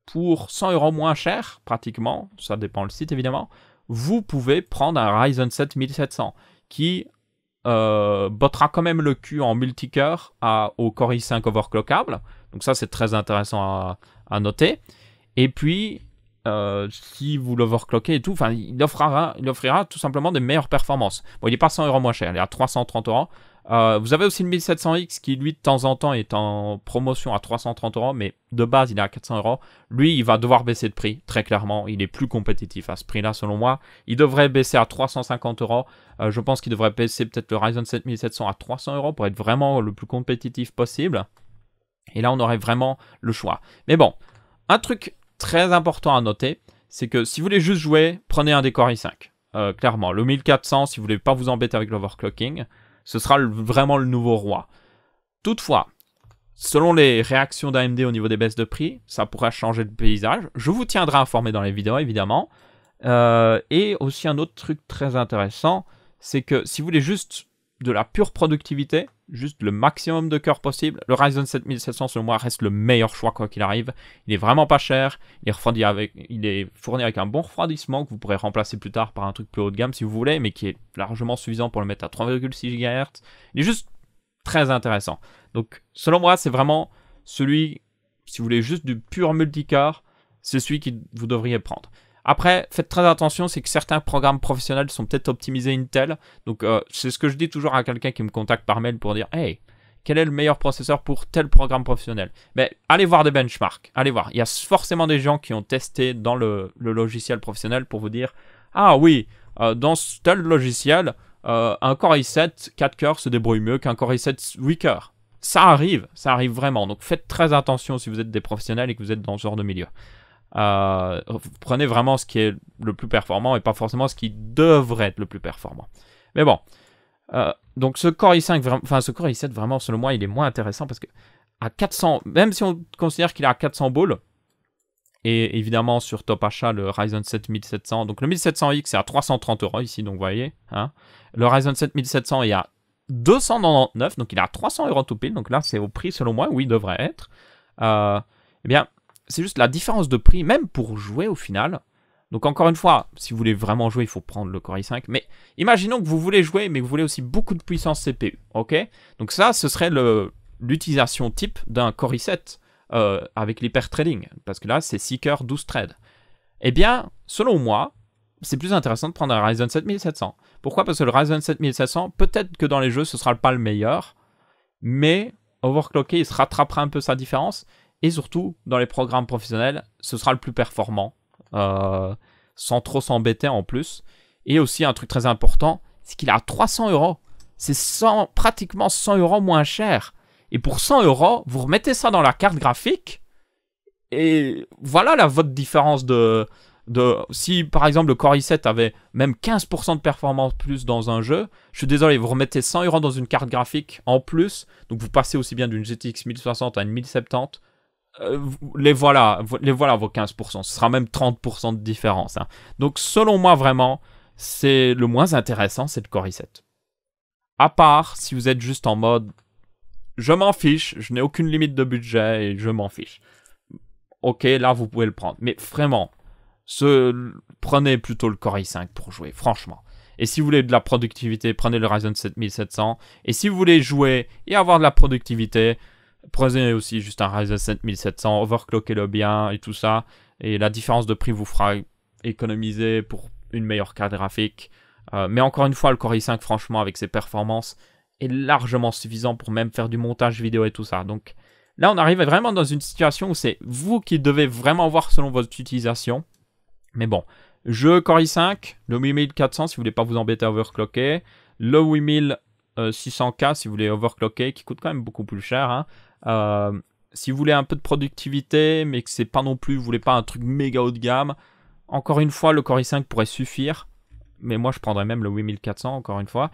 pour 100 € moins cher, pratiquement, ça dépend le site évidemment, vous pouvez prendre un Ryzen 7 1700 qui bottera quand même le cul en multicœur au Core i5 overclockable. Donc ça, c'est très intéressant à noter. Et puis, si vous l'overclockez et tout, il offrira tout simplement des meilleures performances. Bon, il n'est pas 100 € moins cher, il est à 330 €. Vous avez aussi le 1700X qui, lui, de temps en temps, est en promotion à 330 €, mais de base, il est à 400 €. Lui, il va devoir baisser de prix, très clairement. Il est plus compétitif à ce prix-là, selon moi. Il devrait baisser à 350 €. Je pense qu'il devrait baisser peut-être le Ryzen 7 1700 à 300 € pour être vraiment le plus compétitif possible. Et là, on aurait vraiment le choix. Mais bon, un truc très important à noter, c'est que si vous voulez juste jouer, prenez un des Core i5. Clairement, le 1400, si vous voulez pas vous embêter avec l'overclocking, ce sera vraiment le nouveau roi. Toutefois, selon les réactions d'AMD au niveau des baisses de prix, ça pourrait changer le paysage. Je vous tiendrai informé dans les vidéos, évidemment. Et aussi un autre truc très intéressant, c'est que si vous voulez juste de la pure productivité, juste le maximum de cœur possible, le Ryzen 7 1700 selon moi reste le meilleur choix quoi qu'il arrive. Il est vraiment pas cher, il est fourni avec un bon refroidissement que vous pourrez remplacer plus tard par un truc plus haut de gamme si vous voulez, mais qui est largement suffisant pour le mettre à 3,6 GHz. Il est juste très intéressant. Donc selon moi, c'est vraiment celui, si vous voulez juste du pur multicore, c'est celui que vous devriez prendre. Après, faites très attention, c'est que certains programmes professionnels sont peut-être optimisés Intel. Donc, c'est ce que je dis toujours à quelqu'un qui me contacte par mail pour dire « Hey, quel est le meilleur processeur pour tel programme professionnel ?» Mais allez voir des benchmarks, allez voir. Il y a forcément des gens qui ont testé dans le logiciel professionnel pour vous dire « Ah oui, dans tel logiciel, un Core i7 4 cœurs se débrouille mieux qu'un Core i7 8 cœurs. » Ça arrive vraiment. Donc, faites très attention si vous êtes des professionnels et que vous êtes dans ce genre de milieu. Prenez vraiment ce qui est le plus performant et pas forcément ce qui devrait être le plus performant. Mais bon, donc ce Core i5, ce Core i7 vraiment selon moi il est moins intéressant parce que à 400, même si on considère qu'il est à 400 boules, et évidemment sur Top Achat le Ryzen 7 1700, donc le 1700X c'est à 330 € ici, donc vous voyez, hein, le Ryzen 7 1700 est à 299, donc il est à 300 € tout pile, donc là c'est au prix selon moi où il devrait être. Eh bien, c'est juste la différence de prix, même pour jouer au final. Donc encore une fois, si vous voulez vraiment jouer, il faut prendre le Core i5. Mais imaginons que vous voulez jouer, mais que vous voulez aussi beaucoup de puissance CPU. Ok. Donc ça, ce serait l'utilisation type d'un Core i7 avec l'hyperthreading. Parce que là, c'est 6 cœurs, 12 threads. Eh bien, selon moi, c'est plus intéressant de prendre un Ryzen 7 1700. Pourquoi? Parce que le Ryzen 7 1700, peut-être que dans les jeux, ce ne sera pas le meilleur. Mais overclocké, il se rattrapera un peu sa différence. Et surtout, dans les programmes professionnels, ce sera le plus performant, sans trop s'embêter en plus. Et aussi, un truc très important, c'est qu'il est à 300 €. C'est pratiquement 100 € moins cher. Et pour 100 €, vous remettez ça dans la carte graphique. Et voilà votre différence si par exemple le Core i7 avait même 15% de performance plus dans un jeu, je suis désolé, vous remettez 100 € dans une carte graphique en plus. Donc vous passez aussi bien d'une GTX 1060 à une 1070. Les voilà vos 15%, ce sera même 30% de différence. Hein. Donc selon moi vraiment, c'est le moins intéressant, c'est le Core i7. À part si vous êtes juste en mode, je m'en fiche, je n'ai aucune limite de budget et je m'en fiche. Ok, là vous pouvez le prendre, mais vraiment, prenez plutôt le Core i5 pour jouer, franchement. Et si vous voulez de la productivité, prenez le Ryzen 7 1700. Et si vous voulez jouer et avoir de la productivité, prenez aussi juste un Ryzen 7 1700, overclockez-le bien et tout ça. Et la différence de prix vous fera économiser pour une meilleure carte graphique. Mais encore une fois, le Core i5, franchement, avec ses performances, est largement suffisant pour même faire du montage vidéo et tout ça. Donc là, on arrive vraiment dans une situation où c'est vous qui devez vraiment voir selon votre utilisation. Mais bon, Core i5, le 8400 si vous voulez pas vous embêter à overclocker, le 8600K si vous voulez overclocker, qui coûte quand même beaucoup plus cher. Hein. Si vous voulez un peu de productivité, mais que c'est pas non plus, vous voulez pas un truc méga haut de gamme, encore une fois, le Core i5 pourrait suffire. Mais moi, je prendrais même le 8400, encore une fois.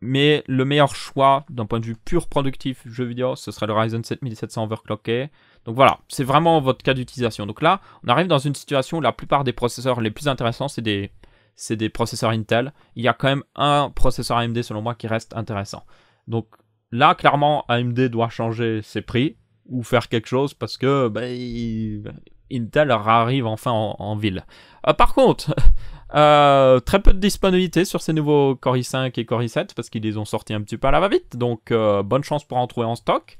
Mais le meilleur choix, d'un point de vue pur productif jeu vidéo, ce serait le Ryzen 7700 overclocké. Donc voilà, c'est vraiment votre cas d'utilisation. Donc là, on arrive dans une situation où la plupart des processeurs les plus intéressants, c'est des processeurs Intel. Il y a quand même un processeur AMD, selon moi, qui reste intéressant. Donc là, clairement, AMD doit changer ses prix ou faire quelque chose parce que Intel arrive enfin en ville. Par contre, très peu de disponibilité sur ces nouveaux Core i5 et Core i7 parce qu'ils les ont sortis un petit peu à la va-vite. Donc, bonne chance pour en trouver en stock.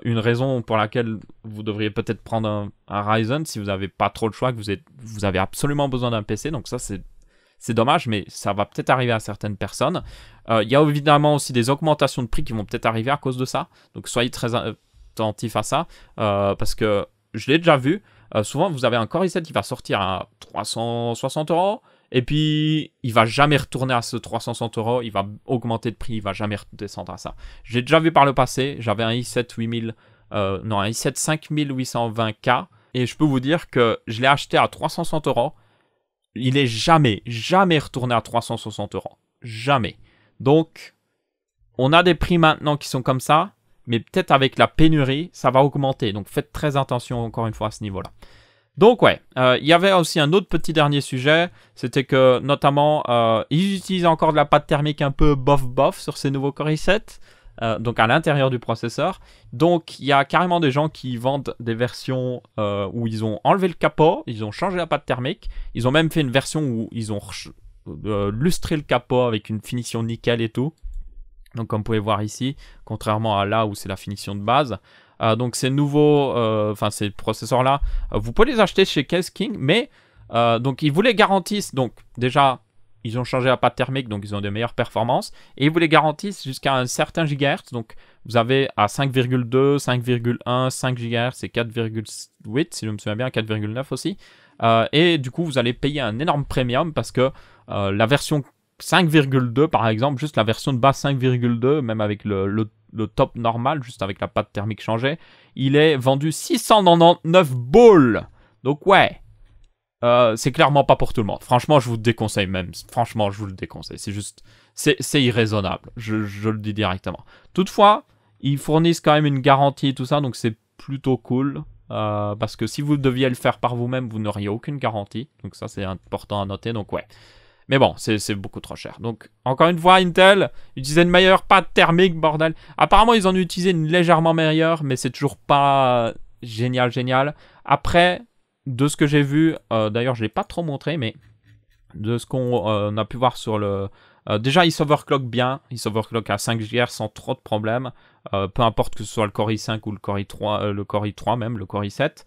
Une raison pour laquelle vous devriez peut-être prendre un Ryzen si vous n'avez pas trop le choix, que vous avez absolument besoin d'un PC. Donc ça, c'est dommage, mais ça va peut-être arriver à certaines personnes. Il y a évidemment aussi des augmentations de prix qui vont peut-être arriver à cause de ça. Donc, soyez très attentifs à ça parce que je l'ai déjà vu. Souvent, vous avez un Core i7 qui va sortir à 360 €. Et puis, il va jamais retourner à ce 360 €. Il va augmenter de prix. Il va jamais redescendre à ça. J'ai déjà vu par le passé. J'avais un i7 un i7 5820K. Et je peux vous dire que je l'ai acheté à 360 €. Il est jamais retourné à 360 €. Jamais. Donc, on a des prix maintenant qui sont comme ça. Mais peut-être avec la pénurie, ça va augmenter. Donc, faites très attention encore une fois à ce niveau-là. Donc ouais, il y avait aussi un autre petit dernier sujet, c'était que notamment, ils utilisent encore de la pâte thermique un peu bof sur ces nouveaux Core i7, donc à l'intérieur du processeur. Donc il y a carrément des gens qui vendent des versions où ils ont enlevé le capot, ils ont changé la pâte thermique, ils ont même fait une version où ils ont lustré le capot avec une finition nickel et tout. Donc comme vous pouvez voir ici, contrairement à là où c'est la finition de base. Donc ces nouveaux, ces processeurs-là, vous pouvez les acheter chez Case King, mais donc ils vous les garantissent. Donc déjà, ils ont changé la pâte thermique, donc ils ont de meilleures performances. Et ils vous les garantissent jusqu'à un certain gigahertz. Donc vous avez à 5,2, 5,1, 5 GHz et 4,8, si je me souviens bien, 4,9 aussi. Et du coup, vous allez payer un énorme premium parce que la version 5,2 par exemple, juste la version de base 5,2, même avec le top normal, juste avec la pâte thermique changée, il est vendu 699 balles. Donc ouais, c'est clairement pas pour tout le monde. Franchement, je vous déconseille même. Franchement, je vous le déconseille. C'est juste, c'est irraisonnable. Je le dis directement. Toutefois, ils fournissent quand même une garantie et tout ça, donc c'est plutôt cool. Parce que si vous deviez le faire par vous-même, vous n'auriez aucune garantie. Donc ça, c'est important à noter. Donc ouais. Mais bon, c'est beaucoup trop cher. Donc, encore une fois, Intel utilisait une meilleure pâte thermique, bordel. Apparemment, ils en ont utilisé une légèrement meilleure, mais c'est toujours pas génial. Après, de ce que j'ai vu, d'ailleurs, je ne l'ai pas trop montré, mais de ce qu'on a pu voir sur le... déjà, il s'overclock bien. Il s'overclock à 5 GHz sans trop de problèmes. Peu importe que ce soit le Core i5 ou le Core i3 même, le Core i7.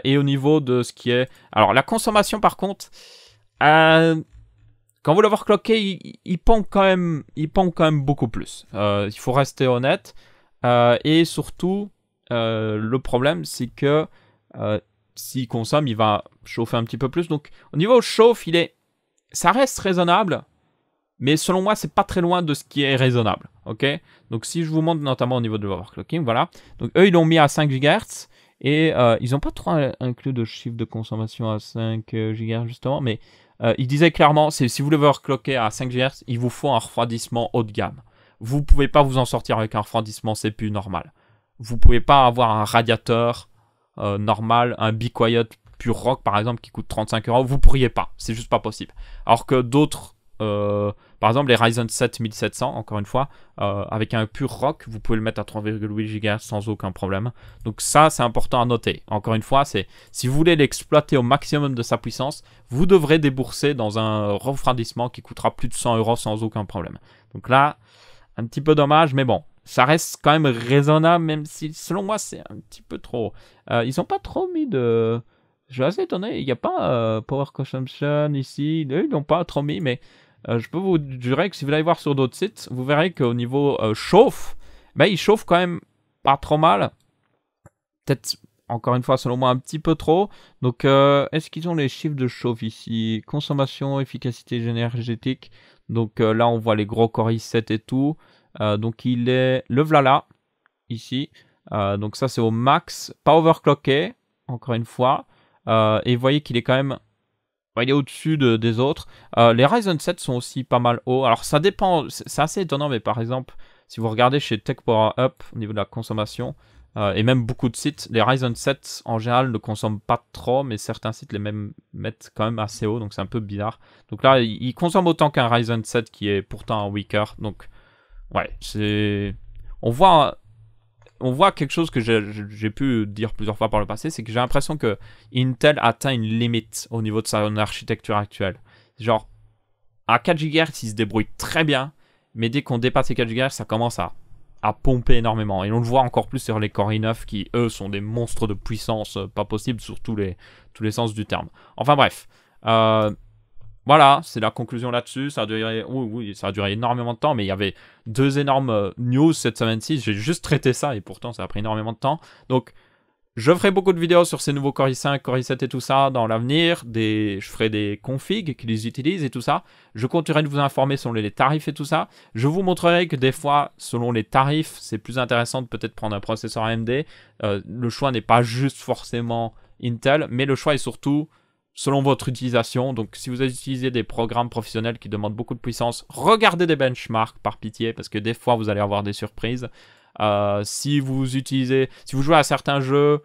Et au niveau de ce qui est... Alors, la consommation, par contre... Quand vous l'overclockez, il pompe quand même beaucoup plus. Il faut rester honnête. Et surtout, le problème, c'est que s'il consomme, il va chauffer un petit peu plus. Donc, au niveau chauffe, ça reste raisonnable. Mais selon moi, c'est pas très loin de ce qui est raisonnable. Ok. Donc, si je vous montre notamment au niveau de l'overclocking, voilà. Donc, eux, ils l'ont mis à 5 GHz. Et ils n'ont pas trop inclus de chiffre de consommation à 5 GHz, justement. Mais... il disait clairement, si vous voulez overclocker à 5 GHz, il vous faut un refroidissement haut de gamme. Vous ne pouvez pas vous en sortir avec un refroidissement CPU normal. Vous ne pouvez pas avoir un radiateur normal, un Be Quiet pur rock par exemple qui coûte 35 €. Vous ne pourriez pas, c'est juste pas possible. Alors que d'autres, par exemple les Ryzen 7 1700, encore une fois, avec un pur rock, vous pouvez le mettre à 3,8 GHz sans aucun problème. Donc ça, c'est important à noter. Encore une fois, si vous voulez l'exploiter au maximum de sa puissance, vous devrez débourser dans un refroidissement qui coûtera plus de 100 € sans aucun problème. Donc là, un petit peu dommage, mais bon, ça reste quand même raisonnable, même si selon moi c'est un petit peu trop. Ils n'ont pas trop mis de... Je suis assez étonné, il n'y a pas Power Consumption ici, ils n'ont pas trop mis, mais je peux vous jurer que si vous allez voir sur d'autres sites, vous verrez qu'au niveau chauffe, ben, il chauffe quand même pas trop mal. Peut-être, encore une fois, selon moi, un petit peu trop. Donc, est-ce qu'ils ont les chiffres de chauffe ici? Consommation, efficacité énergétique. Donc là, on voit les gros Core i7 et tout. Donc, il est le voilà, ici. Donc ça, c'est au max. Pas overclocké, encore une fois. Et vous voyez qu'il est quand même... il est au-dessus des autres. Les Ryzen 7 sont aussi pas mal hauts. Alors, ça dépend. C'est assez étonnant, mais par exemple, si vous regardez chez Tech Power Up, au niveau de la consommation, et même beaucoup de sites, les Ryzen 7 en général ne consomment pas trop, mais certains sites les mettent quand même assez haut, donc c'est un peu bizarre. Donc là, ils consomment autant qu'un Ryzen 7 qui est pourtant un weaker. Donc, ouais, c'est... On voit quelque chose que j'ai pu dire plusieurs fois par le passé, c'est que j'ai l'impression que Intel atteint une limite au niveau de son architecture actuelle. Genre, à 4 GHz, il se débrouille très bien, mais dès qu'on dépasse les 4 GHz, ça commence à pomper énormément. Et on le voit encore plus sur les Core i9 qui, eux, sont des monstres de puissance pas possible sur tous les sens du terme. Enfin bref, voilà, c'est la conclusion là-dessus. Ça a duré, oui, ça a duré énormément de temps, mais il y avait 2 énormes news cette semaine-ci. J'ai juste traité ça et pourtant ça a pris énormément de temps. Donc, je ferai beaucoup de vidéos sur ces nouveaux Core i5, Core i7 et tout ça dans l'avenir. Je ferai des configs qui les utilisent et tout ça. Je continuerai de vous informer sur les tarifs et tout ça. Je vous montrerai que des fois, selon les tarifs, c'est plus intéressant de peut-être prendre un processeur AMD. Le choix n'est pas juste forcément Intel, mais le choix est surtout selon votre utilisation. Donc, si vous utilisez des programmes professionnels qui demandent beaucoup de puissance, regardez des benchmarks par pitié, parce que des fois, vous allez avoir des surprises. Si vous jouez à certains jeux,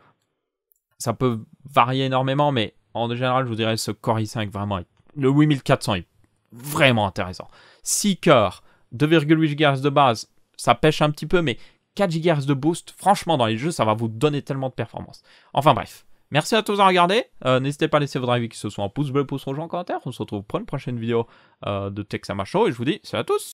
ça peut varier énormément, mais en général, je vous dirais ce Core i5 vraiment, le 8400 est vraiment intéressant. 6 cœurs, 2,8 GHz de base, ça pêche un petit peu, mais 4 GHz de boost, franchement, dans les jeux, ça va vous donner tellement de performance. Enfin bref, merci à tous à regarder. N'hésitez pas à laisser votre avis, que ce soit en pouce bleu, pouce rouge en commentaire. On se retrouve pour une prochaine vidéo de Tech Sama Show, et je vous dis salut à tous.